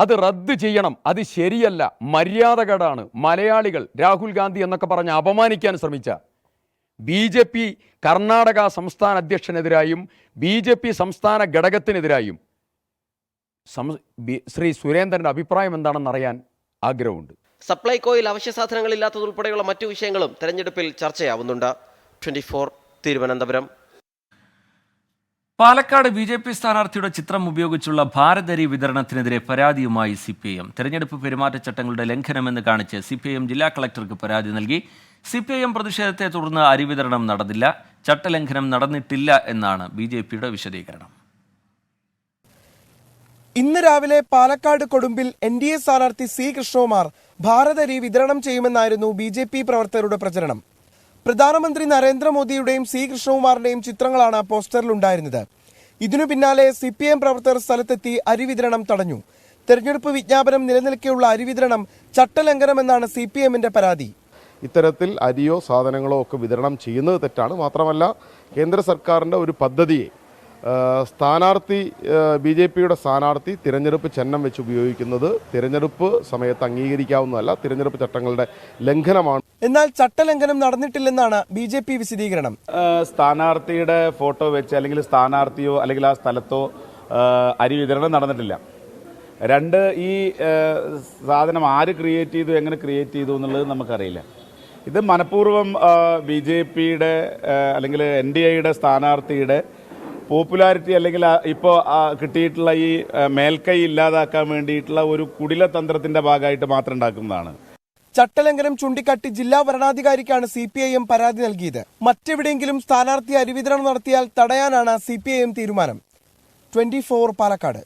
അത് റദ്ദ് ചെയ്യണം, അത് ശരിയല്ല, മര്യാദകേടാണ്, മലയാളികൾ രാഹുൽ ഗാന്ധി എന്നൊക്കെ പറഞ്ഞ് അപമാനിക്കാൻ ശ്രമിച്ച BJP കർണാടക സംസ്ഥാന അധ്യക്ഷനെതിരായും BJP സംസ്ഥാന ഘടകത്തിനെതിരായും ശ്രീ സുരേന്ദ്രന്റെ അഭിപ്രായം എന്താണെന്ന് അറിയാൻ ആഗ്രഹമുണ്ട്. സപ്ലൈകോയിൽ അവശ്യ സാധനങ്ങളില്ലാത്തതുൾപ്പെടെയുള്ള മറ്റു വിഷയങ്ങളും തെരഞ്ഞെടുപ്പിൽ ചർച്ചയാവുന്നുണ്ട്. 24 തിരുവനന്തപുരം. പാലക്കാട് BJP സ്ഥാനാർത്ഥിയുടെ ചിത്രം ഉപയോഗിച്ചുള്ള ഭാരതരി വിതരണത്തിനെതിരെ പരാതിയുമായി CPIM. തെരഞ്ഞെടുപ്പ് പെരുമാറ്റച്ചട്ടങ്ങളുടെ ലംഘനമെന്ന് കാണിച്ച് CPIM ജില്ലാ കളക്ടർക്ക് പരാതി നൽകി. CPIM പ്രതിഷേധത്തെ തുടർന്ന് അരി വിതരണം നടന്നില്ല. ചട്ടലംഘനം നടന്നിട്ടില്ല എന്നാണ് BJPയുടെ വിശദീകരണം. ഇന്ന് രാവിലെ പാലക്കാട് കൊടുമ്പിൽ NDA സ്ഥാനാർത്ഥി C കൃഷ്ണകുമാർ ഭാരതരി വിതരണം ചെയ്യുമെന്നായിരുന്നു BJP പ്രവർത്തകരുടെ പ്രചരണം. പ്രധാനമന്ത്രി നരേന്ദ്രമോദിയുടെയും C കൃഷ്ണകുമാറിന്റെയും ചിത്രങ്ങളാണ് പോസ്റ്ററിലുണ്ടായിരുന്നത്. ഇതിനു പിന്നാലെ CPIM പ്രവർത്തകർ സ്ഥലത്തെത്തി അരി വിതരണം തടഞ്ഞു. തെരഞ്ഞെടുപ്പ് വിജ്ഞാപനം നിലനിൽക്കെയുള്ള അരി വിതരണം ചട്ടലംഘനമെന്നാണ് CPIMന്റെ പരാതി. ഇത്തരത്തിൽ അരിയോ സാധനങ്ങളോ ഒക്കെ വിതരണം ചെയ്യുന്നത് തെറ്റാണ്. മാത്രമല്ല കേന്ദ്ര സർക്കാരിൻ്റെ ഒരു പദ്ധതിയെ സ്ഥാനാർത്ഥി BJPയുടെ സ്ഥാനാർത്ഥി തിരഞ്ഞെടുപ്പ് ചിഹ്നം വെച്ച് ഉപയോഗിക്കുന്നത് തിരഞ്ഞെടുപ്പ് സമയത്ത് അംഗീകരിക്കാവുന്നതല്ല, തിരഞ്ഞെടുപ്പ് ചട്ടങ്ങളുടെ ലംഘനമാണ്. എന്നാൽ ചട്ടലംഘനം നടന്നിട്ടില്ലെന്നാണ് BJP വിശദീകരണം. സ്ഥാനാർത്ഥിയുടെ ഫോട്ടോ വെച്ച് അല്ലെങ്കിൽ സ്ഥാനാർത്ഥിയോ അല്ലെങ്കിൽ ആ സ്ഥലത്തോ അരി വിതരണം നടന്നിട്ടില്ല. രണ്ട്, ഈ സാധനം ആര് ക്രിയേറ്റ് ചെയ്തു, എങ്ങനെ ക്രിയേറ്റ് ചെയ്തു എന്നുള്ളത് നമുക്കറിയില്ല. ഇത് മനഃപൂർവ്വം BJPയുടെ അല്ലെങ്കിൽ NDAയുടെ സ്ഥാനാർത്ഥിയുടെ പോപ്പുലാരിറ്റി അല്ലെങ്കിൽ ഇപ്പോൾ കിട്ടിയിട്ടുള്ള ഈ മേൽക്കൈ ഇല്ലാതാക്കാൻ വേണ്ടിയിട്ടുള്ള ഒരു കുടിലതന്ത്രത്തിന്റെ ഭാഗമായിട്ട് മാത്രം ഉണ്ടാക്കുന്നതാണ്. ചട്ടലംഘനം ചൂണ്ടിക്കാട്ടി ജില്ലാ വരണാധികാരിക്കാണ് CPIM പരാതി നൽകിയത്. മറ്റെവിടെയെങ്കിലും സ്ഥാനാർത്ഥി അരിവിതരണം നടത്തിയാൽ തടയാനാണ് CPIM തീരുമാനം. 24 പാലക്കാട്.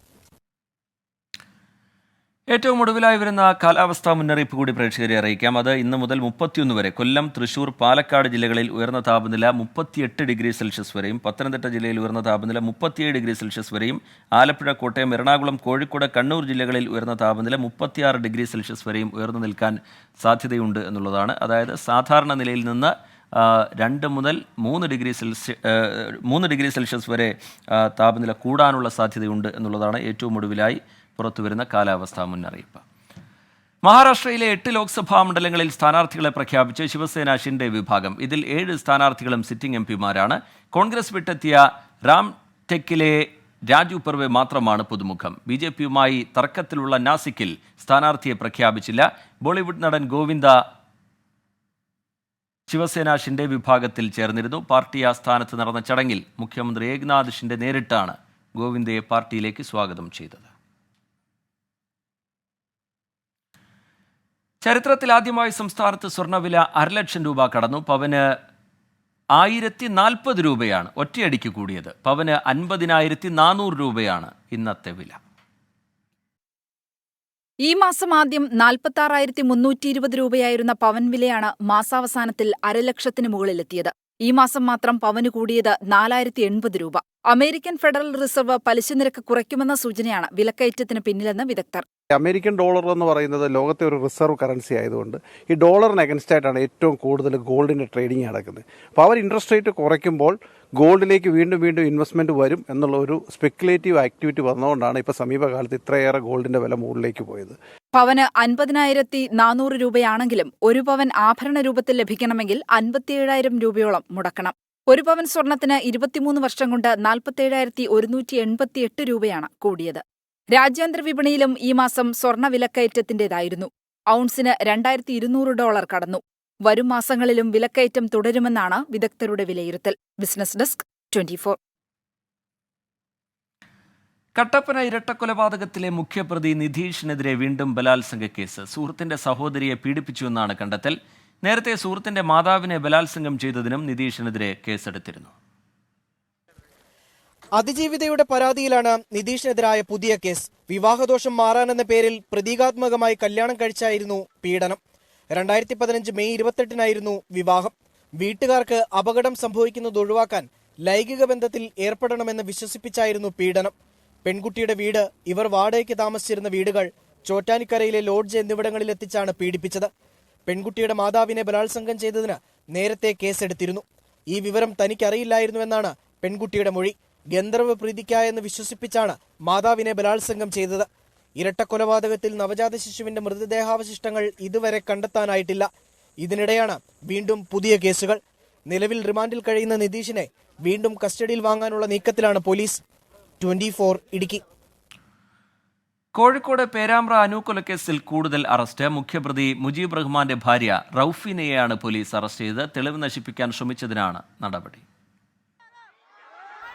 ഏറ്റവും ഒടുവിലായി വരുന്ന കാലാവസ്ഥാ മുന്നറിയിപ്പ് കൂടി പ്രേക്ഷകരെ അറിയിക്കാം. അത് ഇന്ന് മുതൽ 31 വരെ കൊല്ലം, തൃശൂർ, പാലക്കാട് ജില്ലകളിൽ ഉയർന്ന താപനില 38 ഡിഗ്രി സെൽഷ്യസ് വരെയും, പത്തനംതിട്ട ജില്ലയിൽ ഉയർന്ന താപനില 37 ഡിഗ്രി സെൽഷ്യസ് വരെയും, ആലപ്പുഴ, കോട്ടയം, എറണാകുളം, കോഴിക്കോട്, കണ്ണൂർ ജില്ലകളിൽ ഉയർന്ന താപനില 36 ഡിഗ്രി സെൽഷ്യസ് വരെയും ഉയർന്നു നിൽക്കാൻ സാധ്യതയുണ്ട് എന്നുള്ളതാണ്. അതായത് സാധാരണ നിലയിൽ നിന്ന് 2 മുതൽ 3 ഡിഗ്രി സെൽഷ്യസ് വരെ താപനില കൂടാനുള്ള സാധ്യതയുണ്ട് എന്നുള്ളതാണ് ഏറ്റവും ഒടുവിലായി പുറത്തുവരുന്ന കാലാവസ്ഥാ മുന്നറിയിപ്പ്. മഹാരാഷ്ട്രയിലെ 8 ലോക്സഭാ മണ്ഡലങ്ങളിൽ സ്ഥാനാർത്ഥികളെ പ്രഖ്യാപിച്ച് ശിവസേന ഷിൻഡെ വിഭാഗം. ഇതിൽ 7 സ്ഥാനാർത്ഥികളും സിറ്റിംഗ് MPമാരാണ്. കോൺഗ്രസ് വിട്ടെത്തിയ രാം ടെക്കിലെ രാജു പർവെ മാത്രമാണ് പുതുമുഖം. BJPയുമായി തർക്കത്തിലുള്ള നാസിക്കിൽ സ്ഥാനാർത്ഥിയെ പ്രഖ്യാപിച്ചില്ല. ബോളിവുഡ് നടൻ ഗോവിന്ദ ശിവസേന ഷിൻഡെ വിഭാഗത്തിൽ ചേർന്നിരുന്നു. പാർട്ടി ആസ്ഥാനത്ത് നടന്ന ചടങ്ങിൽ മുഖ്യമന്ത്രി ഏക്നാഥ് ഷിൻഡെ നേരിട്ടാണ് ഗോവിന്ദയെ പാർട്ടിയിലേക്ക് സ്വാഗതം ചെയ്തത്. ചരിത്രത്തിൽ ആദ്യമായി സംസ്ഥാനത്ത് സ്വർണ്ണവില 1.5 ലക്ഷം രൂപ കടന്നു. പവന് 1040 രൂപയാണ് ഒറ്റയടിക്ക് കൂടിയത്. പവന് 50,400 രൂപയാണ് ഇന്നത്തെ വില. ഈ മാസം ആദ്യം 46,320 രൂപയായിരുന്ന പവൻ വിലയാണ് മാസാവസാനത്തിൽ 1.5 ലക്ഷത്തിന് മുകളിലെത്തിയത്. ഈ മാസം മാത്രം പവന് കൂടിയത് 4,080 രൂപ. അമേരിക്കൻ ഫെഡറൽ റിസർവ് പലിശ നിരക്ക് കുറയ്ക്കുമെന്ന സൂചനയാണ് വിലക്കയറ്റത്തിന് പിന്നിലെന്ന് വിദഗ്ധർ. അമേരിക്കൻ ഡോളർ എന്ന് പറയുന്നത് ലോകത്തെ ഒരു റിസർവ് കറൻസി ആയതുകൊണ്ട് ഈ ഡോളറിന് അഗൻസ്റ്റ് ആയിട്ടാണ് ഏറ്റവും കൂടുതൽ ഗോൾഡിൻ്റെ ട്രേഡിംഗ് നടക്കുന്നത്. അപ്പോൾ അവർ ഇൻട്രസ്റ്റ് റേറ്റ് കുറയ്ക്കുമ്പോൾ ഗോൾഡിലേക്ക് വീണ്ടും വീണ്ടും ഇൻവെസ്റ്റ്മെൻറ്റ് വരും എന്നുള്ള ഒരു സ്പെക്കുലേറ്റീവ് ആക്ടിവിറ്റി വന്നതുകൊണ്ടാണ് ഇപ്പോൾ സമീപകാലത്ത് ഇത്രയേറെ ഗോൾഡിൻ്റെ വില മുകളിലേക്ക് പോയത്. പവന് 50,400 രൂപയാണെങ്കിലും ഒരു പവൻ ആഭരണ രൂപത്തിൽ ലഭിക്കണമെങ്കിൽ 57,000 രൂപയോളം മുടക്കണം. ഒരു പവൻ സ്വർണത്തിന് 23 വർഷം കൊണ്ട് 47,188 രൂപയാണ് കൂടിയത്. രാജ്യാന്തര വിപണിയിലും ഈ മാസം സ്വർണ്ണ വിലക്കയറ്റത്തിന്റേതായിരുന്നു. ഔൺസിന് $2,200 കടന്നു. വരും മാസങ്ങളിലും വിലക്കയറ്റം തുടരുമെന്നാണ് വിദഗ്ധരുടെ വിലയിരുത്തൽ. Business desk 24. കട്ടപ്പന ഇരട്ടക്കൊലപാതകത്തിലെ മുഖ്യപ്രതി നിധീഷിനെതിരെ വീണ്ടും ബലാത്സംഗ കേസ്. സുഹൃത്തിന്റെ സഹോദരിയെ പീഡിപ്പിച്ചുവെന്നാണ് കണ്ടെത്തൽ. നേരത്തെ സുഹൃത്തിന്റെ മാതാവിനെ ബലാത്സംഗം ചെയ്തതിനും നിധീഷിനെതിരെ കേസെടുത്തിരുന്നു. അതിജീവിതയുടെ പരാതിയിലാണ് നിധീഷിനെതിരായ പുതിയ കേസ്. വിവാഹദോഷം മാറാനെന്ന പേരിൽ പ്രതീകാത്മകമായി കല്യാണം കഴിച്ചായിരുന്നു പീഡനം. 2015 മെയ് 28-നായിരുന്നു വിവാഹം. വീട്ടുകാർക്ക് അപകടം സംഭവിക്കുന്നത് ഒഴിവാക്കാൻ ലൈംഗിക ബന്ധത്തിൽ ഏർപ്പെടണമെന്ന് വിശ്വസിപ്പിച്ചായിരുന്നു പീഡനം. പെൺകുട്ടിയുടെ വീട്, ഇവർ വാടകയ്ക്ക് താമസിച്ചിരുന്ന വീടുകൾ, ചോറ്റാനിക്കരയിലെ ലോഡ്ജ് എന്നിവിടങ്ങളിൽ എത്തിച്ചാണ് പീഡിപ്പിച്ചത്. പെൺകുട്ടിയുടെ മാതാവിനെ ബലാത്സംഗം ചെയ്തതിന് നേരത്തെ കേസെടുത്തിരുന്നു. ഈ വിവരം തനിക്കറിയില്ലായിരുന്നുവെന്നാണ് പെൺകുട്ടിയുടെ മൊഴി. ഗന്ധർവ പ്രീതിക്കായെന്ന് വിശ്വസിപ്പിച്ചാണ് മാതാവിനെ ബലാത്സംഗം ചെയ്തത്. ഇരട്ടക്കൊലപാതകത്തിൽ നവജാത ശിശുവിന്റെ മൃതദേഹാവശിഷ്ടങ്ങൾ ഇതുവരെ കണ്ടെത്താനായിട്ടില്ല. ഇതിനിടെയാണ് വീണ്ടും പുതിയ കേസുകൾ. നിലവിൽ റിമാൻഡിൽ കഴിയുന്ന നിധീഷിനെ വീണ്ടും കസ്റ്റഡിയിൽ വാങ്ങാനുള്ള നീക്കത്തിലാണ് പോലീസ്. 24 ഇടുക്കി. കോഴിക്കോട് പേരാമ്പ്ര അനു കൊലക്കേസിൽ കൂടുതൽ അറസ്റ്റ്. മുഖ്യപ്രതി മുജീബ് റഹ്മാന്റെ ഭാര്യ റൌഫിനെയാണ് പോലീസ് അറസ്റ്റ് ചെയ്ത് തെളിവ് നശിപ്പിക്കാൻ ശ്രമിച്ചതിനാണ് നടപടി.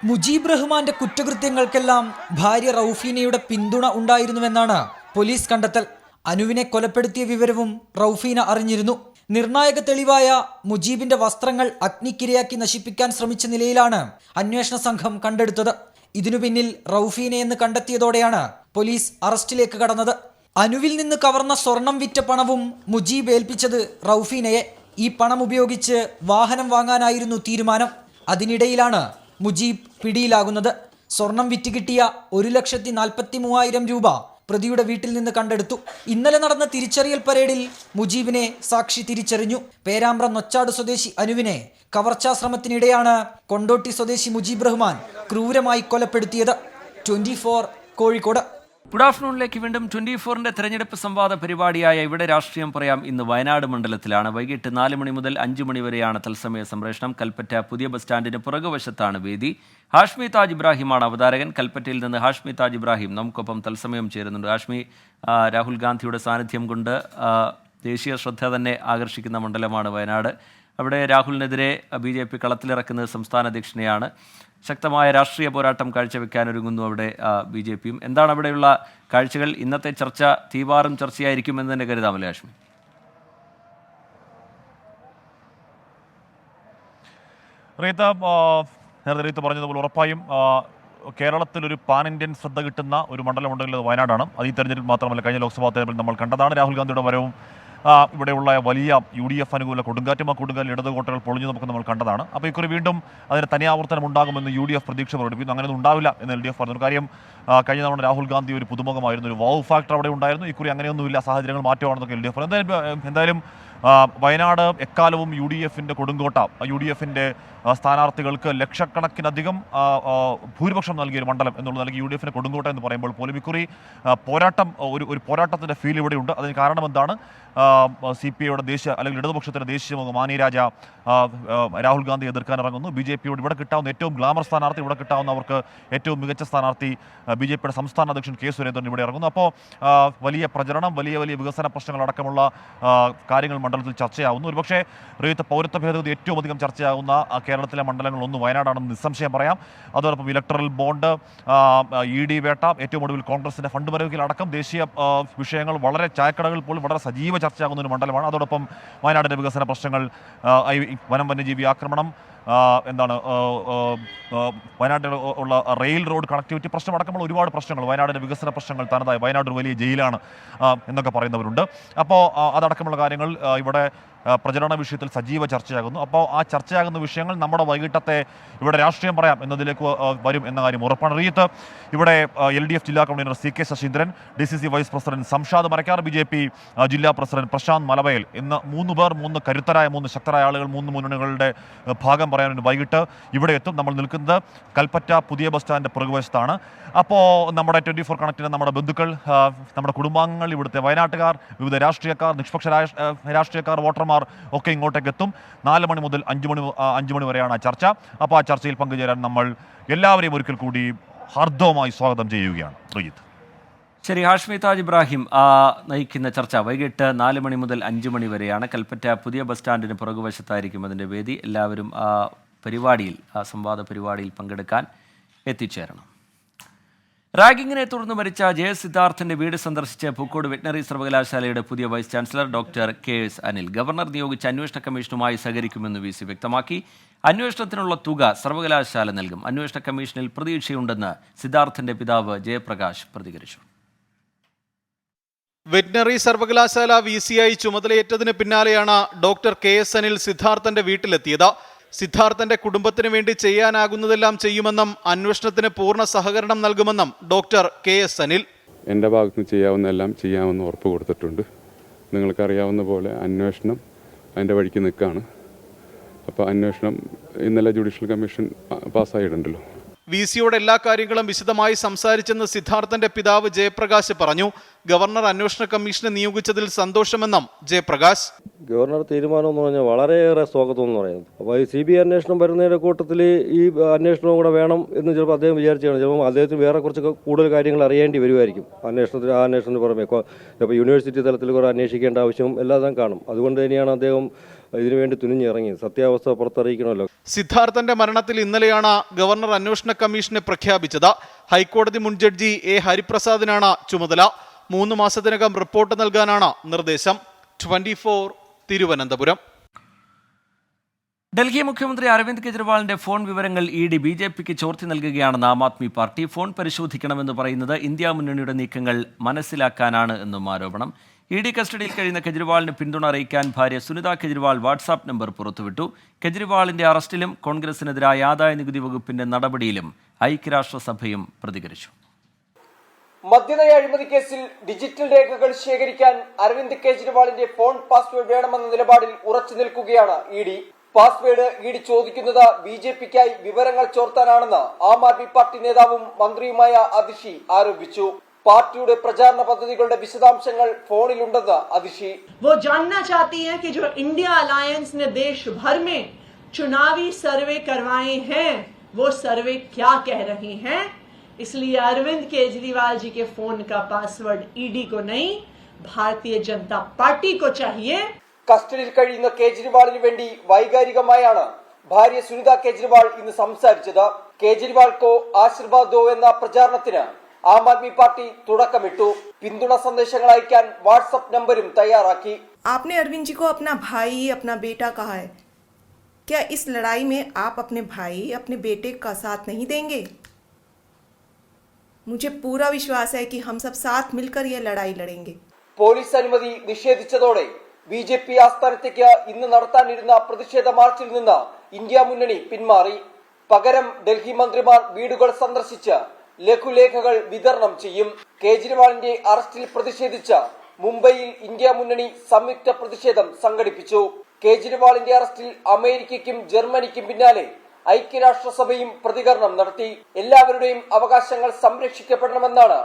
മുജീബ് റഹ്മാന്റെ കുറ്റകൃത്യങ്ങൾക്കെല്ലാം ഭാര്യ റൌഫീനയുടെ പിന്തുണ ഉണ്ടായിരുന്നുവെന്നാണ് പോലീസ് കണ്ടെത്തൽ. അനുവിനെ കൊലപ്പെടുത്തിയ വിവരവും റൌഫീന അറിഞ്ഞിരുന്നു. നിർണായക തെളിവായ മുജീബിന്റെ വസ്ത്രങ്ങൾ അഗ്നിക്കിരയാക്കി നശിപ്പിക്കാൻ ശ്രമിച്ച നിലയിലാണ് അന്വേഷണ സംഘം കണ്ടെടുത്തത്. ഇതിനു പിന്നിൽ റൌഫീനയെന്ന് കണ്ടെത്തിയതോടെയാണ് പോലീസ് അറസ്റ്റിലേക്ക് കടന്നത്. അനുവിൽ നിന്ന് കവർന്ന സ്വർണം വിറ്റ പണവും മുജീബ് ഏൽപ്പിച്ചത് റൌഫീനയെ. ഈ പണം ഉപയോഗിച്ച് വാഹനം വാങ്ങാനായിരുന്നു തീരുമാനം. അതിനിടയിലാണ് മുജീബ് പിടിയിലാകുന്നത്. സ്വർണം വിറ്റ് കിട്ടിയ 1,43,000 രൂപ പ്രതിയുടെ വീട്ടിൽ നിന്ന് കണ്ടെടുത്തു. ഇന്നലെ നടന്ന തിരിച്ചറിയൽ പരേഡിൽ മുജീബിനെ സാക്ഷി തിരിച്ചറിഞ്ഞു. പേരാമ്പ്ര നൊച്ചാട് സ്വദേശി അനുവിനെ കവർച്ചാശ്രമത്തിനിടെയാണ് കൊണ്ടോട്ടി സ്വദേശി മുജീബ് റഹ്മാൻ ക്രൂരമായി കൊലപ്പെടുത്തിയത്. 24 കോഴിക്കോട്. ഗുഡ് ആഫ്റ്റർനൂണിലേക്ക് വീണ്ടും 24ന്റെ തെരഞ്ഞെടുപ്പ് സംവാദ പരിപാടിയായ ഇവിടെ രാഷ്ട്രീയം പറയാം ഇന്ന് വയനാട് മണ്ഡലത്തിലാണ്. വൈകിട്ട് 4 മണി മുതൽ 5 മണി വരെയാണ് തത്സമയ സംപ്രേഷണം. കൽപ്പറ്റ പുതിയ ബസ് സ്റ്റാൻഡിന് പുറകുവശത്താണ് വേദി. ഹാഷ്മി താജ് ഇബ്രാഹിമാണ് അവതാരകൻ. കൽപ്പറ്റയിൽ നിന്ന് ഹാഷ്മി താജ് ഇബ്രാഹിം നമുക്കൊപ്പം തത്സമയം ചേരുന്നുണ്ട്. ഹാഷ്മി, രാഹുൽ ഗാന്ധിയുടെ സാന്നിധ്യം കൊണ്ട് ദേശീയ ശ്രദ്ധ തന്നെ ആകർഷിക്കുന്ന മണ്ഡലമാണ് വയനാട്. അവിടെ രാഹുലിനെതിരെ BJP കളത്തിലിറക്കുന്നത് സംസ്ഥാന അധ്യക്ഷനെയാണ്. ശക്തമായ രാഷ്ട്രീയ പോരാട്ടം കാഴ്ചവെക്കാനൊരുങ്ങുന്നു അവിടെ BJPയും. എന്താണ് അവിടെയുള്ള കാഴ്ചകൾ? ഇന്നത്തെ ചർച്ച തീവാറും ചർച്ചയായിരിക്കുമെന്ന് തന്നെ കരുതാമല്ലേ ഹാഷ്മി? നേരത്തെ റീത്ത പറഞ്ഞതുപോലെ ഉറപ്പായും കേരളത്തിൽ ഒരു പാൻ ഇന്ത്യൻ ശ്രദ്ധ കിട്ടുന്ന ഒരു മണ്ഡലമുണ്ടെങ്കിൽ അത് വയനാടാണ്. അത് ഈ തെരഞ്ഞെടുപ്പിൽ മാത്രമല്ല, കഴിഞ്ഞ ലോക്സഭാ തെരഞ്ഞെടുപ്പിൽ നമ്മൾ കണ്ടതാണ്. രാഹുൽ ഗാന്ധിയുടെ വരവും ഇവിടെയുള്ള വലിയ UDF അനുകൂല കൊടുങ്കാറ്റും ആ കൊടുങ്കാറ്റിൽ ഇടതുകോട്ടകൾ പൊളിഞ്ഞു നമുക്ക് നമ്മൾ കണ്ടതാണ്. അപ്പോൾ ഇക്കുറി വീണ്ടും അതിന് തനിയാവർത്തനം ഉണ്ടാകുമെന്ന് UDF പ്രതീക്ഷ പ്രകടിപ്പിക്കുന്നു. അങ്ങനെയൊന്നും ഉണ്ടാവില്ല എന്ന് LDF പറഞ്ഞു. കാര്യം കഴിഞ്ഞ തവണ രാഹുൽ ഗാന്ധി ഒരു പുതുമുഖമായിരുന്നു, ഒരു വൗ ഫാക്ടർ അവിടെ ഉണ്ടായിരുന്നു. ഇക്കുറി അങ്ങനെയൊന്നുമില്ല, സാഹചര്യങ്ങൾ മാറ്റമാണെന്നൊക്കെ LDF പറഞ്ഞു. എന്തായാലും വയനാട് എക്കാലവും UDFന്റെ കൊടുങ്കോട്ട. UDFന്റെ സ്ഥാനാർത്ഥികൾക്ക് ലക്ഷക്കണക്കിനധികം ഭൂരിപക്ഷം നൽകിയ ഒരു മണ്ഡലം എന്നുള്ള നിലയ്ക്ക് UDFന്റെ കൊടുങ്കോട്ട എന്ന് പറയുമ്പോൾ പോലും ഇക്കുറി പോരാട്ടം ഒരു പോരാട്ടത്തിൻ്റെ ഫീൽ ഇവിടെയുണ്ട്. അതിന് കാരണം എന്താണ്? CPIയുടെ ദേശീയ അല്ലെങ്കിൽ ഇടതുപക്ഷത്തിൻ്റെ ദേശീയ മാനി രാജ രാഹുൽ ഗാന്ധി എതിർക്കാൻ ഇറങ്ങുന്നു. BJPയോട് ഇവിടെ കിട്ടാവുന്ന ഏറ്റവും ഗ്ലാമർ സ്ഥാനാർത്ഥി, ഇവിടെ കിട്ടാവുന്ന അവർക്ക് ഏറ്റവും മികച്ച സ്ഥാനാർത്ഥി BJPയുടെ സംസ്ഥാന അധ്യക്ഷൻ K. സുരേന്ദ്രൻ ഇവിടെ ഇറങ്ങുന്നു. അപ്പോൾ വലിയ പ്രചരണം, വലിയ വികസന പ്രശ്നങ്ങളടക്കമുള്ള കാര്യങ്ങൾ മണ്ഡലത്തിൽ ചർച്ചയാവുന്നു. ഒരുപക്ഷേ റീത്ത് പൗരത്വ ഭേദഗതി ഏറ്റവും അധികം ചർച്ചയാകുന്ന കേരളത്തിലെ മണ്ഡലങ്ങളൊന്ന് വയനാടാണെന്ന് നിസ്സംശയം പറയാം. അതോടൊപ്പം ഇലക്ടറൽ ബോണ്ട്, ED വേട്ട, ഏറ്റവും ഒടുവിൽ കോൺഗ്രസിന്റെ ഫണ്ട് മരവിക്കൽ അടക്കം ദേശീയ വിഷയങ്ങൾ വളരെ ചായക്കടകൾ പോലും വളരെ സജീവ ചർച്ചയാകുന്ന ഒരു മണ്ഡലമാണ്. അതോടൊപ്പം വയനാടിന്റെ വികസന പ്രശ്നങ്ങൾ, വനം വന്യജീവി ആക്രമണം, വയനാട്ടിൽ ഉള്ള റെയിൽ റോഡ് കണക്ടിവിറ്റി പ്രശ്നമടക്കമുള്ള ഒരുപാട് പ്രശ്നങ്ങൾ, വയനാടിൻ്റെ വികസന പ്രശ്നങ്ങൾ തനതായി, വയനാട് ഒരു വലിയ ജയിലാണ് എന്നൊക്കെ പറയുന്നവരുണ്ട്. അപ്പോൾ അതടക്കമുള്ള കാര്യങ്ങൾ ഇവിടെ പ്രചരണ വിഷയത്തിൽ സജീവ ചർച്ചയാകുന്നു. അപ്പോൾ ആ ചർച്ചയാകുന്ന വിഷയങ്ങൾ നമ്മുടെ വൈകിട്ടത്തെ ഇവിടെ രാഷ്ട്രീയം പറയാം എന്നതിലേക്ക് വരും എന്ന കാര്യം ഉറപ്പാണ്. റീത്ത് ഇവിടെ LDF ജില്ലാ convener CK Saseendran, DCC vice president Samshad Marakkar, BJP ജില്ലാ പ്രസിഡന്റ് പ്രശാന്ത് മലവയൽ എന്ന 3 പേർ, 3 കരുത്തരായ, 3 ശക്തരായ ആളുകൾ, 3 മുന്നണികളുടെ ഭാഗം പറയാൻ വൈകിട്ട് ഇവിടെ എത്തും. നമ്മൾ നിൽക്കുന്നത് കൽപ്പറ്റ പുതിയ ബസ് സ്റ്റാൻഡ് പുറകുവശത്താണ്. അപ്പോൾ നമ്മുടെ 24 കണക്റ്റിന് നമ്മുടെ ബന്ധുക്കൾ, നമ്മുടെ കുടുംബാംഗങ്ങൾ, ഇവിടുത്തെ വയനാട്ടുകാർ, വിവിധ രാഷ്ട്രീയക്കാർ, നിഷ്പക്ഷ രാഷ്ട്രീയക്കാർ, വോട്ടർമാർ ഒക്കെ ഇങ്ങോട്ടേക്ക് എത്തും. 4 മണി മുതൽ 5 മണി വരെയാണ് ആ ചർച്ച. അപ്പോൾ ആ ചർച്ചയിൽ പങ്കുചേരാൻ നമ്മൾ എല്ലാവരെയും ഒരിക്കൽ കൂടി ഹാർദവമായി സ്വാഗതം ചെയ്യുകയാണ്. റീത്ത്. ശരി, ഹാഷ്മി താജ് ഇബ്രാഹിം നയിക്കുന്ന ചർച്ച വൈകിട്ട് 4 മണി മുതൽ 5 മണി വരെയാണ്. കൽപ്പറ്റ പുതിയ ബസ് സ്റ്റാൻഡിന് പുറകുവശത്തായിരിക്കും അതിൻ്റെ വേദി. എല്ലാവരും ആ പരിപാടിയിൽ, ആ സംവാദ പരിപാടിയിൽ പങ്കെടുക്കാൻ എത്തിച്ചേരണം. റാഗിങ്ങിനെ തുടർന്ന് മരിച്ച JS സിദ്ധാർത്ഥിന്റെ വീട് സന്ദർശിച്ച് പൂക്കോട് വെറ്റിനറി സർവകലാശാലയുടെ പുതിയ vice chancellor doctor KS Anil. Governor നിയോഗിച്ച അന്വേഷണ കമ്മീഷനുമായി സഹകരിക്കുമെന്ന് VC വ്യക്തമാക്കി. അന്വേഷണത്തിനുള്ള തുക സർവകലാശാല നൽകും. അന്വേഷണ കമ്മീഷനിൽ പ്രതീക്ഷയുണ്ടെന്ന് സിദ്ധാർത്ഥിന്റെ പിതാവ് ജയപ്രകാശ് പ്രതികരിച്ചു. വെറ്റിനറി സർവകലാശാല VC-ആയി ചുമതലയേറ്റതിന് പിന്നാലെയാണ് ഡോക്ടർ KS അനിൽ സിദ്ധാർത്ഥന്റെ വീട്ടിലെത്തിയത്. സിദ്ധാർത്ഥന്റെ കുടുംബത്തിന് വേണ്ടി ചെയ്യാനാകുന്നതെല്ലാം ചെയ്യുമെന്നും അന്വേഷണത്തിന് പൂർണ്ണ സഹകരണം നൽകുമെന്നും ഡോക്ടർ KS അനിൽ. എൻ്റെ ഭാഗത്തുനിന്ന് ചെയ്യാവുന്നതെല്ലാം ചെയ്യാമെന്ന് ഉറപ്പ് കൊടുത്തിട്ടുണ്ട്. നിങ്ങൾക്കറിയാവുന്ന പോലെ അന്വേഷണം അതിൻ്റെ വഴിക്ക് നിൽക്കുകയാണ്. അപ്പോൾ അന്വേഷണം ഇന്നലെ ജുഡീഷ്യൽ കമ്മീഷൻ പാസ്സായിട്ടുണ്ടല്ലോ. VC-യോട് എല്ലാ കാര്യങ്ങളും വിശദമായി സംസാരിച്ചെന്ന് സിദ്ധാർത്ഥന്റെ പിതാവ് ജയപ്രകാശ് പറഞ്ഞു. ഗവർണർ അന്വേഷണ കമ്മീഷനെ നിയോഗിച്ചതിൽ സന്തോഷമെന്നും ജയപ്രകാശ്. ഗവർണർ തീരുമാനം എന്ന് പറഞ്ഞാൽ വളരെയേറെ സ്വാഗതം എന്ന് പറയുന്നത്. അപ്പോൾ ഈ CBI അന്വേഷണം വരുന്നതിൻ്റെ കൂട്ടത്തിൽ ഈ അന്വേഷണവും കൂടെ വേണം എന്ന് ചിലപ്പോൾ അദ്ദേഹം വിചാരിച്ചാണ്. ചിലപ്പോൾ അദ്ദേഹത്തിന് വേറെ കുറച്ച് കൂടുതൽ കാര്യങ്ങൾ അറിയേണ്ടി വരുമായിരിക്കും. അന്വേഷണത്തിന് പുറമെ ഇപ്പോൾ യൂണിവേഴ്സിറ്റി തലത്തിൽ കുറേ അന്വേഷിക്കേണ്ട ആവശ്യവും എല്ലാം കാണും. അതുകൊണ്ട് തന്നെയാണ് അദ്ദേഹം ഇതിനുവേണ്ടി തുനിഞ്ഞിറങ്ങിയത്. സത്യാവസ്ഥ പുറത്തറിയിക്കണമല്ലോ. സിദ്ധാർത്ഥന്റെ മരണത്തിൽ ഇന്നലെയാണ് ഗവർണർ അന്വേഷണ കമ്മീഷനെ പ്രഖ്യാപിച്ചത്. ഹൈക്കോടതി മുൻ ജഡ്ജി A ഹരിപ്രസാദിനാണ് ചുമതല. 3 മാസത്തിനകം റിപ്പോർട്ട് നൽകാനാണ് നിർദ്ദേശം. 24 തിരുവനന്തപുരം. ഡൽഹി മുഖ്യമന്ത്രി അരവിന്ദ് കെജ്രിവാളിന്റെ ഫോൺ വിവരങ്ങൾ ED BJPക്ക് ചോർത്തി നൽകുകയാണെന്ന് ആം ആദ്മി പാർട്ടി. ഫോൺ പരിശോധിക്കണമെന്ന് പറയുന്നത് ഇന്ത്യ മുന്നണിയുടെ നീക്കങ്ങൾ മനസ്സിലാക്കാനാണ് എന്നും ആരോപണം. ED കസ്റ്റഡിയിൽ കഴിയുന്ന കെജ്രിവാളിന് പിന്തുണ അറിയിക്കാൻ ഭാര്യ സുനിത കെജ്രിവാൾ വാട്സാപ്പ് നമ്പർ പുറത്തുവിട്ടു. കെജ്രിവാളിന്റെ അറസ്റ്റിലും കോൺഗ്രസിനെതിരായ ആദായ നികുതി വകുപ്പിന്റെ നടപടിയിലും ഐക്യരാഷ്ട്രസഭയും പ്രതികരിച്ചു. മദ്യനയ അഴിമതി കേസിൽ ഡിജിറ്റൽ രേഖകൾ ശേഖരിക്കാൻ അരവിന്ദ് കെജ്രിവാളിന്റെ ഫോൺ പാസ്വേഡ് വേണമെന്ന നിലപാടിൽ ഉറച്ചു നിൽക്കുകയാണ് ED. പാസ്വേഡ് ED ചോദിക്കുന്നത് BJPക്കായി വിവരങ്ങൾ ചോർത്താനാണെന്ന് ആം ആദ്മി പാർട്ടി നേതാവും മന്ത്രിയുമായ അതിഷി ആരോപിച്ചു. പാർട്ടിയുടെ പ്രചാരണ പദ്ധതികളുടെ വിശദാംശങ്ങൾ ഫോണിലുണ്ടെന്ന് അതിഷി. वो जानना चाहती हैं कि जो इंडिया अलायंस ने देश भर में चुनावी सर्वे करवाए हैं वो सर्वे क्या कह रहे हैं. इसलिए अरविंद केजरीवाल जी के फोन का पासवर्ड ED को नहीं भारतीय जनता पार्टी को चाहिए. കസ്റ്റഡിയിൽ കഴിയുന്ന കേജ്രിവാളിന് വേണ്ടി വൈകാരികമായാണ് ഭാര്യ സുനിത കേജ്രിവാൾ ഇന്ന് സംസാരിച്ചത്. കേജ്രിവാൾക്കോ ആശീർവാദോ എന്ന പ്രചാരണത്തിന് ആം ആദ്മി പാർട്ടി തുടക്കമിട്ടു. പിന്തുണ സന്ദേശങ്ങൾ അയക്കാൻ വാട്സ്ആപ്പ് നമ്പരും തയ്യാറാക്കി. आपने अरविंद जी को अपना भाई अपना बेटा कहा है. क्या इस लड़ाई में आप अपने भाई अपने बेटे का साथ नहीं देंगे? मुझे पूरा विश्वास है कि हम सब साथ मिलकर यह लड़ाई लड़ेंगे. പോലീസ് അനുമതി നിഷേധിച്ചതോടെ BJP ആസ്ഥാനത്തേക്ക് ഇന്ന് നടത്താനിരുന്ന പ്രതിഷേധ മാർച്ചിൽ നിന്ന് ഇന്ത്യ മുന്നണി പിന്മാറി. പകരം ഡൽഹി മന്ത്രിമാർ വീടുകൾ സന്ദർശിച്ച് ലഘുലേഖകൾ വിതരണം ചെയ്യും. കേജ്രിവാളിന്റെ അറസ്റ്റിൽ പ്രതിഷേധിച്ച് മുംബൈയിൽ ഇന്ത്യ മുന്നണി സംയുക്ത പ്രതിഷേധം സംഘടിപ്പിച്ചു. കേജ്രിവാളിന്റെ അറസ്റ്റിൽ അമേരിക്കയ്ക്കും ജർമ്മനിക്കും പിന്നാലെ ഐക്യരാഷ്ട്രസഭയും പ്രതികരണം നടത്തി. എല്ലാവരുടെയും അവകാശങ്ങൾ സംരക്ഷിക്കപ്പെടണമെന്നാണ്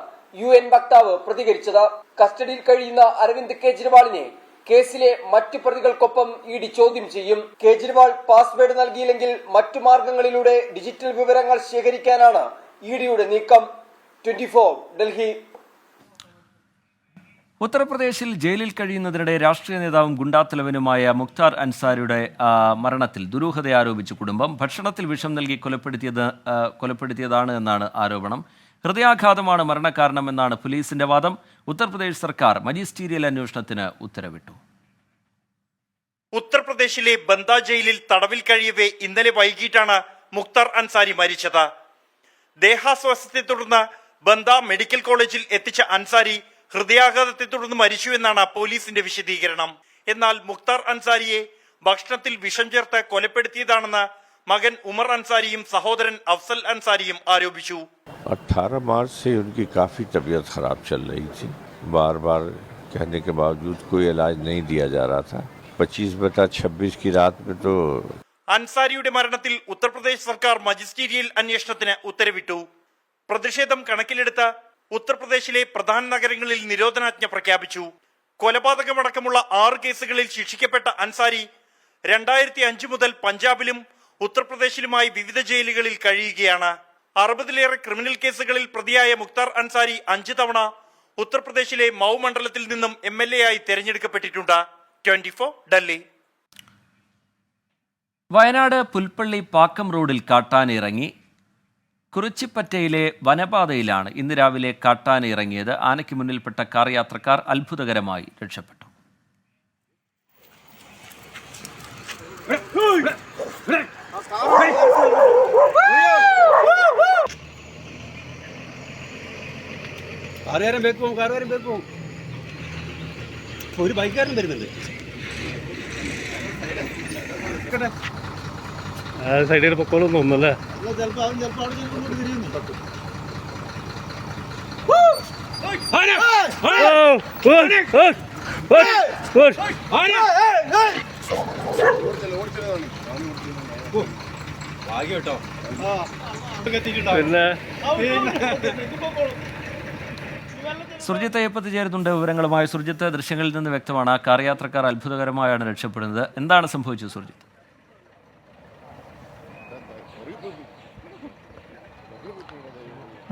UN വക്താവ് പ്രതികരിച്ചത്. കസ്റ്റഡിയിൽ കഴിയുന്ന അരവിന്ദ് കേജ്രിവാളിനെ കേസിലെ മറ്റു പ്രതികൾക്കൊപ്പം ED ചോദ്യം ചെയ്യും. കേജ്രിവാൾ പാസ്വേഡ് നൽകിയില്ലെങ്കിൽ മറ്റു മാർഗങ്ങളിലൂടെ ഡിജിറ്റൽ വിവരങ്ങൾ ശേഖരിക്കാനാണ് EDയുടെ നീക്കം. 24 ഡൽഹി. ഉത്തർപ്രദേശിൽ ജയിലിൽ കഴിയുന്നതിനിടെ രാഷ്ട്രീയ നേതാവും ഗുണ്ടാത്തലവനുമായ മുഖ്താർ അൻസാരിയുടെ മരണത്തിൽ ദുരൂഹത ആരോപിച്ച് കുടുംബം. ഭക്ഷണത്തിൽ വിഷം നൽകി കൊലപ്പെടുത്തിയതാണ് എന്നാണ് ആരോപണം. ഹൃദയാഘാതമാണ് മരണകാരണമെന്നാണ് പോലീസിന്റെ വാദം. ഉത്തർപ്രദേശ് സർക്കാർ മജിസ്റ്റീരിയൽ അന്വേഷണത്തിന് ഉത്തരവിട്ടു. ഉത്തർപ്രദേശിലെ ബന്ദ ജയിലിൽ തടവിൽ കഴിയവേ ഇന്നലെ വൈകിട്ടാണ് മുഖ്താർ അൻസാരി മരിച്ചത്. ദേഹാസ്വാസ്ഥ്യത്തെ തുടർന്ന് ബന്ദ മെഡിക്കൽ കോളേജിൽ എത്തിച്ച അൻസാരി ഹൃദയാഘാതത്തെ തുടർന്ന് മരിച്ചുവെന്നാണ് പോലീസിന്റെ വിശദീകരണം. എന്നാൽ മുഖ്താർ അൻസാരിയെ ഭക്ഷണത്തിൽ വിഷം ചേർത്ത് കൊലപ്പെടുത്തിയതാണെന്ന് മകൻ ഉമർ അൻസാരിയും സഹോദരൻ അഫ്സൽ अंसारिയും ആരോപിച്ചു. 18 मार्च से उनकी काफ़ी तबीयत खराब चल रही थी. बार बार कहने के बावजूद कोई इलाज नहीं दिया जा रहा था. 25/26 की रात में तो അൻസാരിയുടെ മരണത്തിൽ ഉത്തർപ്രദേശ് സർക്കാർ മജിസ്റ്റീരിയൽ അന്വേഷണത്തിന് ഉത്തരവിട്ടു. പ്രതിഷേധം കണക്കിലെടുത്ത് ഉത്തർപ്രദേശിലെ പ്രധാന നഗരങ്ങളിൽ നിരോധനാജ്ഞ പ്രഖ്യാപിച്ചു. കൊലപാതകമടക്കമുള്ള 6 കേസുകളിൽ ശിക്ഷിക്കപ്പെട്ട അൻസാരി 2005 മുതൽ പഞ്ചാബിലും ഉത്തർപ്രദേശിലുമായി വിവിധ ജയിലുകളിൽ കഴിയുകയാണ്. 60-ലേറെ ക്രിമിനൽ കേസുകളിൽ പ്രതിയായ മുഖ്താർ അൻസാരി 5 തവണ ഉത്തർപ്രദേശിലെ മൗ മണ്ഡലത്തിൽ നിന്നും MLA ആയി തെരഞ്ഞെടുക്കപ്പെട്ടിട്ടുണ്ട്. 24 ഡൽഹി. വയനാട് പുൽപ്പള്ളി പാക്കം റോഡിൽ കാട്ടാന ഇറങ്ങി. കുറിച്ചിപ്പറ്റയിലെ വനപാതയിലാണ് ഇന്ന് രാവിലെ കാട്ടാന ഇറങ്ങിയത്. ആനയ്ക്ക് മുന്നിൽപ്പെട്ട കാർ യാത്രക്കാർ അത്ഭുതകരമായി രക്ഷപ്പെട്ടു. ഒരു ബൈക്കാരൻ വരുന്നുണ്ട്. സൈഡിൽ പൊക്കോളൊന്നും ഒന്നല്ലേ. ഭാഗ്യട്ടോ. പിന്നെ സുർജിത്ത് അയ്യപ്പത്ത് ചേരുന്നുണ്ട് വിവരങ്ങളുമായി. സുർജിത്ത്, ദൃശ്യങ്ങളിൽ നിന്ന് വ്യക്തമാണ് ആ കാർ യാത്രക്കാർ അത്ഭുതകരമായാണ് രക്ഷപ്പെടുന്നത്. എന്താണ് സംഭവിച്ചത് സുർജിത്ത്?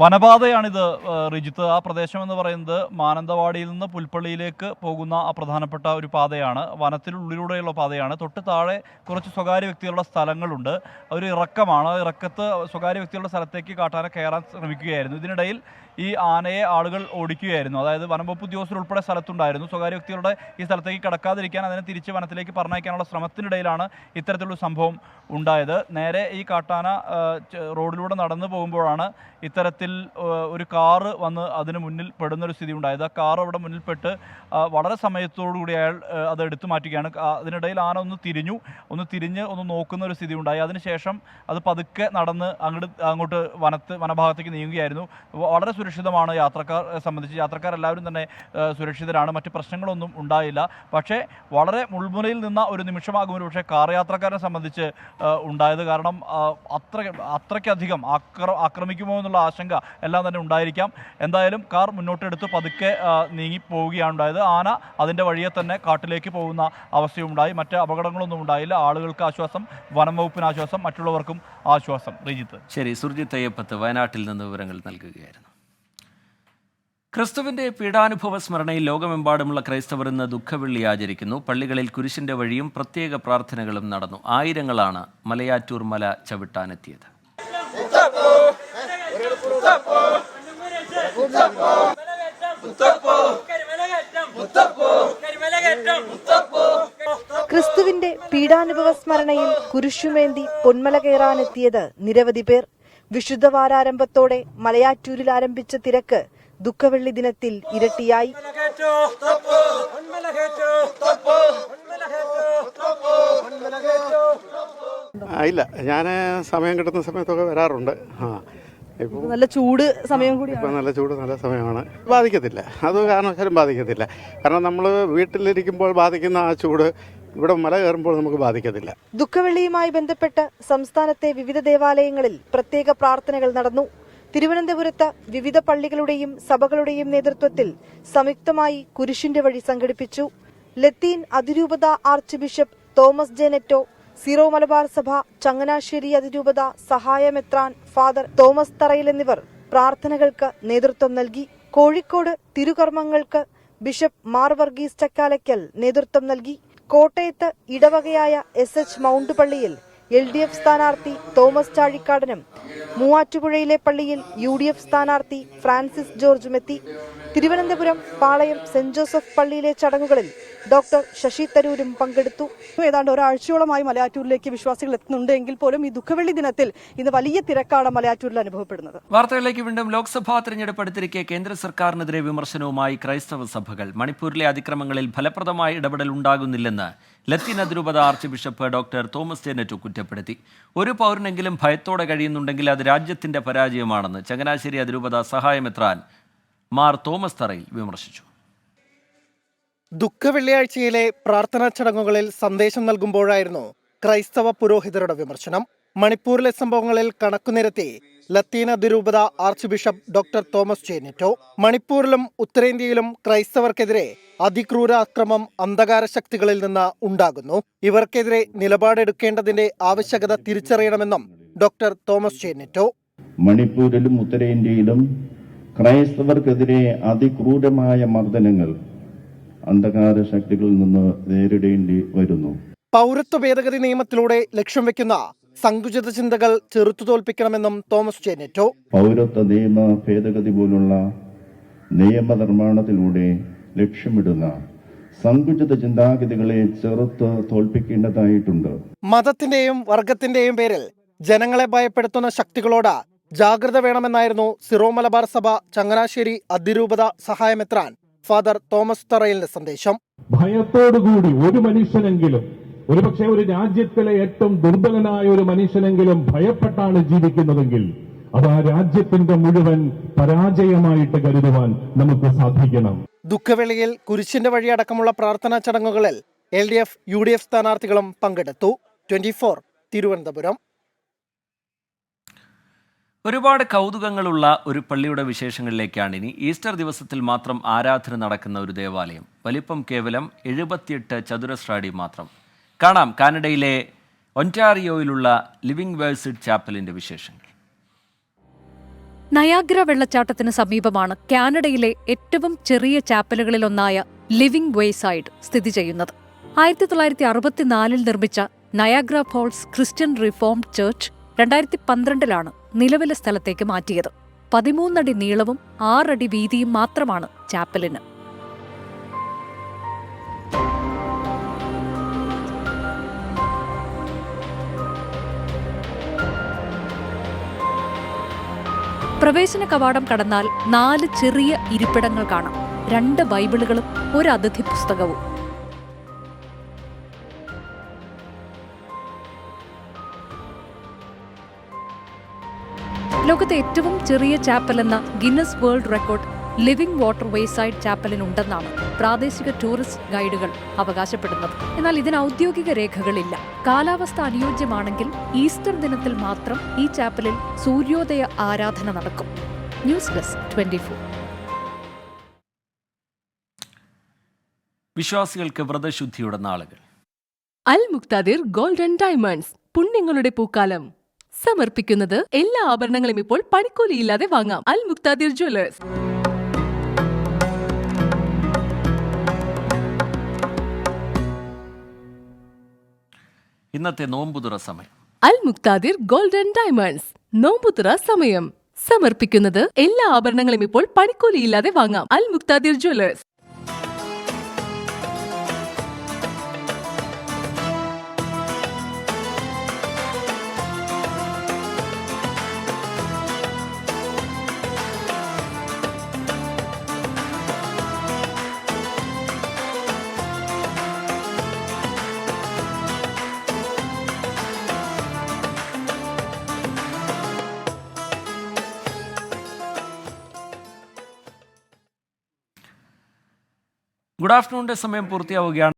വനപാതയാണിത് റിജിത്ത്. ആ പ്രദേശം എന്ന് പറയുന്നത് മാനന്തവാടിയിൽ നിന്ന് പുൽപ്പള്ളിയിലേക്ക് പോകുന്ന ആ പ്രധാനപ്പെട്ട ഒരു പാതയാണ്. വനത്തിനുള്ളിലൂടെയുള്ള പാതയാണ്. തൊട്ട് താഴെ കുറച്ച് സ്വകാര്യ വ്യക്തികളുടെ സ്ഥലങ്ങളുണ്ട്. ഒരു ഇറക്കമാണ്. ഇറക്കത്ത് സ്വകാര്യ വ്യക്തികളുടെ സ്ഥലത്തേക്ക് കാട്ടാന കയറാൻ ശ്രമിക്കുകയായിരുന്നു. ഇതിനിടയിൽ ഈ ആനയെ ആളുകൾ ഓടിക്കുകയായിരുന്നു. അതായത് വനംവകുപ്പ് ഉദ്യോഗസ്ഥർ ഉൾപ്പെടെ സ്ഥലത്തുണ്ടായിരുന്നു. സ്വകാര്യ വ്യക്തികളുടെ ഈ സ്ഥലത്തേക്ക് കടക്കാതിരിക്കാൻ അതിനെ തിരിച്ച് വനത്തിലേക്ക് പറഞ്ഞയക്കാനുള്ള ശ്രമത്തിനിടയിലാണ് ഇത്തരത്തിലുള്ള സംഭവം ഉണ്ടായത്. നേരെ ഈ കാട്ടാന റോഡിലൂടെ നടന്നു പോകുമ്പോഴാണ് ഇത്തരത്തിൽ ഒരു കാറ് വന്ന് അതിന് മുന്നിൽ പെടുന്നൊരു സ്ഥിതി ഉണ്ടായത്. ആ കാർ അവിടെ മുന്നിൽപ്പെട്ട് വളരെ സമയത്തോടുകൂടി അയാൾ അത് എടുത്തു മാറ്റുകയാണ്. അതിനിടയിൽ ആന ഒന്ന് തിരിഞ്ഞ് നോക്കുന്ന ഒരു സ്ഥിതി ഉണ്ടായി. അതിനുശേഷം അത് പതുക്കെ നടന്ന് അങ്ങോട്ട് വനഭാഗത്തേക്ക് നീങ്ങുകയായിരുന്നു. വളരെ സുരക്ഷിതമാണ് യാത്രക്കാരെ സംബന്ധിച്ച്. യാത്രക്കാരെല്ലാവരും തന്നെ സുരക്ഷിതരാണ്. മറ്റ് പ്രശ്നങ്ങളൊന്നും ഉണ്ടായില്ല. പക്ഷേ വളരെ മുൾമുനയിൽ നിന്ന ഒരു നിമിഷമാകും ഒരു പക്ഷേ കാർ യാത്രക്കാരനെ സംബന്ധിച്ച് ഉണ്ടായത്. കാരണം അത്രയ്ക്കധികം ആക്രമിക്കുമോ എന്നുള്ള ആശങ്ക എല്ലാം തന്നെ ഉണ്ടായിരിക്കാം. എന്തായാലും കാർ മുന്നോട്ടെടുത്ത് പതുക്കെ നീങ്ങിപ്പോവുകയാണ് ഉണ്ടായത്. ആന അതിൻ്റെ വഴിയെ തന്നെ കാട്ടിലേക്ക് പോകുന്ന അവസ്ഥയുണ്ടായി. മറ്റ് അപകടങ്ങളൊന്നും ഉണ്ടായില്ല. ആളുകൾക്ക് ആശ്വാസം, വനം വകുപ്പിന് ആശ്വാസം, മറ്റുള്ളവർക്കും ആശ്വാസം. റിജിത്ത്. ശരി, സുർജിത്ത് അയ്യപ്പത്ത് വയനാട്ടിൽ നിന്ന് വിവരങ്ങൾ നൽകുകയായിരുന്നു. ക്രിസ്തുവിന്റെ പീഡാനുഭവ സ്മരണയിൽ ലോകമെമ്പാടുമുള്ള ക്രൈസ്തവർ ഇന്ന് ദുഃഖവെള്ളി ആചരിക്കുന്നു. പള്ളികളിൽ കുരിശിന്റെ വഴിയും പ്രത്യേക പ്രാർത്ഥനകളും നടന്നു. ആയിരങ്ങളാണ് മലയാറ്റൂർ മല ചവിട്ടാനെത്തിയത്. ക്രിസ്തുവിന്റെ പീഡാനുഭവ സ്മരണയിൽ കുരിശുമേന്തി പൊന്മല കയറാനെത്തിയത് നിരവധി പേർ. വിശുദ്ധ വാരാരംഭത്തോടെ മലയാറ്റൂരിൽ ആരംഭിച്ച തിരക്ക് ദുഃഖവെള്ളി ദിനത്തിൽ ഇരട്ടിയായി. ഇല്ല, ഞാൻ സമയം കിട്ടുന്ന സമയത്തൊക്കെ വരാറുണ്ട്. നല്ല ചൂട് സമയം കൂടി, നല്ല ചൂട്, നല്ല സമയമാണ്. ബാധിക്കത്തില്ല, അത് കാരണവശാലും ബാധിക്കത്തില്ല. കാരണം നമ്മൾ വീട്ടിലിരിക്കുമ്പോൾ ബാധിക്കുന്ന ആ ചൂട് ഇവിടെ മല കയറുമ്പോൾ നമുക്ക് ബാധിക്കത്തില്ല. ദുഃഖവെള്ളിയുമായി ബന്ധപ്പെട്ട് സംസ്ഥാനത്തെ വിവിധ ദേവാലയങ്ങളിൽ പ്രത്യേക പ്രാർത്ഥനകൾ നടന്നു. തിരുവനന്തപുരത്ത് വിവിധ പള്ളികളുടെയും സഭകളുടെയും നേതൃത്വത്തിൽ സംയുക്തമായി കുരിശിന്റെ വഴി സംഘടിപ്പിച്ചു. ലത്തീൻ അതിരൂപത ആർച്ച് ബിഷപ്പ് തോമസ് ജെനെറ്റോ, സീറോ മലബാർ സഭ ചങ്ങനാശ്ശേരി അതിരൂപത സഹായമെത്രാൻ ഫാദർ തോമസ് തറയിൽ എന്നിവർ പ്രാർത്ഥനകൾക്ക് നേതൃത്വം നൽകി. കോഴിക്കോട് തിരുകർമ്മങ്ങൾക്ക് ബിഷപ്പ് മാർ വർഗീസ് ചക്കാലയ്ക്കൽ നേതൃത്വം നൽകി. കോട്ടയത്ത് ഇടവകയായ SH മൗണ്ട് പള്ളിയിൽ LDF സ്ഥാനാർത്ഥി തോമസ് ചാഴിക്കാടനും മൂവാറ്റുപുഴയിലെ പള്ളിയിൽ UDF സ്ഥാനാർത്ഥി ഫ്രാൻസിസ് ജോർജും എത്തി. തിരുവനന്തപുരം പാളയം സെന്റ് ജോസഫ് പള്ളിയിലെ ചടങ്ങുകളിൽ ഡോക്ടർ ശശി തരൂരും പങ്കെടുത്തു. ഏതാണ്ട് ഒരാഴ്ചയോളമായി മലയാറ്റൂരിലേക്ക് വിശ്വാസികൾ എത്തുന്നുണ്ടെങ്കിൽ പോലും ഈ ദുഃഖവെള്ളി ദിനത്തിൽ ഇന്ന് വലിയ തിരക്കാണ് മലയാറ്റൂരിൽ അനുഭവപ്പെടുന്നത്. വാർത്തകളിലേക്ക് വീണ്ടും. ലോക്സഭാ തെരഞ്ഞെടുപ്പ് അടുത്തിരിക്കെ കേന്ദ്ര സർക്കാരിനെതിരെ വിമർശനവുമായി ക്രൈസ്തവ സഭകൾ. മണിപ്പൂരിലെ അതിക്രമങ്ങളിൽ ഫലപ്രദമായ ഇടപെടൽ ഉണ്ടാകുന്നില്ലെന്ന് ലത്തീൻ അതിരൂപത ആർച്ച് ബിഷപ്പ് ഡോക്ടർ തോമസ് ചേനറ്റോ കുറ്റപ്പെടുത്തി. ഒരു പൗരനെങ്കിലും ഭയത്തോടെ കഴിയുന്നുണ്ടെങ്കിൽ അത് രാജ്യത്തിന്റെ പരാജയമാണെന്ന് ചങ്ങനാശ്ശേരി അതിരൂപത സഹായമെത്രാൻ മാർ തോമസ് തറയിൽ വിമർശിച്ചു. ദുഃഖവെള്ളിയാഴ്ചയിലെ പ്രാർത്ഥനാ ചടങ്ങുകളിൽ സന്ദേശം നൽകുമ്പോഴായിരുന്നു ക്രൈസ്തവ പുരോഹിതരുടെ വിമർശനം. മണിപ്പൂരിലെ സംഭവങ്ങളിൽ കണക്കുനിരത്തി ലത്തീൻ അതിരൂപത ആർച്ച് ബിഷപ്പ് ഡോക്ടർ തോമസ് ചേനറ്റോ മണിപ്പൂരിലും ഉത്തരേന്ത്യയിലും ക്രൈസ്തവർക്കെതിരെ അതിക്രൂര അക്രമം അന്ധകാര ശക്തികളിൽ നിന്ന് ഉണ്ടാകുന്നു. ഇവർക്കെതിരെ നിലപാടെടുക്കേണ്ടതിന്റെ ആവശ്യകത തിരിച്ചറിയണമെന്നും ഡോക്ടർ തോമസ് ചേനറ്റോ. മണിപ്പൂരിലും ഉത്തരേന്ത്യയിലും ക്രൈസ്തവർക്കെതിരെ അതിക്രൂരമായ മർദ്ദനങ്ങൾ അന്ധകാര ശക്തികളിൽ നിന്ന് നേരിടേണ്ടി വരുന്നു. പൗരത്വ ഭേദഗതി നിയമത്തിലൂടെ ലക്ഷ്യം വെക്കുന്ന സങ്കുചിത ചിന്തകൾ ചെറുത്തുതോൽപ്പിക്കണമെന്നും തോമസ് ചേനറ്റോ. പൗരത്വ നിയമ ഭേദഗതി പോലുള്ള നിയമനിർമ്മാണത്തിലൂടെ ലക്ഷ്യമിടുന്ന സങ്കുചിത ചിന്താഗതികളെ ചെറുത്ത് തോൽപ്പിക്കേണ്ടതായിട്ടുണ്ട്. മതത്തിന്റെയും വർഗത്തിന്റെയും പേരിൽ ജനങ്ങളെ ഭയപ്പെടുത്തുന്ന ശക്തികളോട് ജാഗ്രത വേണമെന്നായിരുന്നു സിറോ മലബാർ സഭ ചങ്ങനാശ്ശേരി അതിരൂപത സഹായമെത്രാൻ ഫാദർ തോമസ് തറയിലിന്റെ സന്ദേശം. ഭയത്തോടുകൂടി ഒരു മനുഷ്യനെങ്കിലും, ഒരുപക്ഷെ ഒരു രാജ്യത്തിലെ ഏറ്റവും ദുർബലനായ ഒരു മനുഷ്യനെങ്കിലും ഭയപ്പെട്ടാണ് ജീവിക്കുന്നതെങ്കിൽ അത് ആ രാജ്യത്തിന്റെ മുഴുവൻ പരാജയമായിട്ട് കരുതുവാൻ നമുക്ക് സാധിക്കണം. ദുഃഖവെളിയിൽ കുരിശിന്റെ വഴിയടക്കമുള്ള പ്രാർത്ഥനാ ചടങ്ങുകളിൽ LDF UDF സ്ഥാനാർത്ഥികളും പങ്കെടുത്തു. 24 തിരുവനന്തപുരം. ഒരുപാട് കൗതുകങ്ങളുള്ള ഒരു പള്ളിയുടെ വിശേഷങ്ങളിലേക്കാണ് ഇനി. ഈസ്റ്റർ ദിവസത്തിൽ മാത്രം ആരാധന നടക്കുന്ന ഒരു ദേവാലയം. വലിപ്പം കേവലം 78 ചതുരശ്ര അടി മാത്രം. കാണാം കാനഡയിലെ ഒൻറ്റാറിയോയിലുള്ള ലിവിംഗ് വേഴ്സിഡ് ചാപ്പലിന്റെ വിശേഷങ്ങൾ. നയാഗ്ര വെള്ളച്ചാട്ടത്തിന് സമീപമാണ് കാനഡയിലെ ഏറ്റവും ചെറിയ ചാപ്പലുകളിലൊന്നായ ലിവിംഗ് വേസൈഡ് സ്ഥിതി ചെയ്യുന്നത്. 1964 നിർമ്മിച്ച Niagara Falls Christian Reformed Church 2012 നിലവിലെ സ്ഥലത്തേക്ക് മാറ്റിയത്. 13 അടി നീളവും 6 അടി വീതിയും മാത്രമാണ് ചാപ്പലിന്. പ്രവേശന കവാടം കടന്നാൽ 4 ചെറിയ ഇരിപ്പിടങ്ങൾ കാണാം. 2 ബൈബിളുകളും ഒരു അതിഥി പുസ്തകവും. ലോകത്തെ ഏറ്റവും ചെറിയ ചാപ്പൽ എന്ന Guinness world record living water wayside ചാപ്പലിനുണ്ടെന്നാണ് പ്രാദേശിക ടൂറിസ്റ്റ് ഗൈഡുകൾ അവകാശപ്പെടുന്നത്. എന്നാൽ ഇതിന് ഔദ്യോഗിക രേഖകളില്ല. കാലാവസ്ഥ അനുയോജ്യമാണെങ്കിൽ ഈസ്റ്റർ ദിനത്തിൽ മാത്രം ഈ ചാപ്പലിൽ സൂര്യോദയ ആരാധന നടക്കും. News desk 24. വിശ്വാസികൾക്ക് വ്രതശുദ്ധിയുടെ നാളുകൾ. അൽ മുക്താദിർ ഗോൾഡ് ആൻഡ് ഡയമണ്ട്സ് പുണ്യങ്ങളുടെ പൂക്കാലം സമർപ്പിക്കുന്നത് എല്ലാ ആഭരണങ്ങളും ഇപ്പോൾ പണിക്കൂലിയില്ലാതെ വാങ്ങാം. അൽ മുക്താദിർ ജ്വല്ലേഴ്സ്. ഇന്നത്തെ നോമ്പുതുറ സമയം. അൽ മുക്താദിർ ഗോൾഡ് ആൻഡ് ഡയമണ്ട്സ് നോമ്പുതുറ സമയം സമർപ്പിക്കുന്നത് എല്ലാ ആഭരണങ്ങളും ഇപ്പോൾ പണിക്കൂലിയില്ലാതെ വാങ്ങാം. അൽ മുക്താദിർ ജ്വല്ലേഴ്സ്. ഗുഡ് ആഫ്റ്റർനൂണിന്റെ സമയം പൂർത്തിയാവുകയാണ്.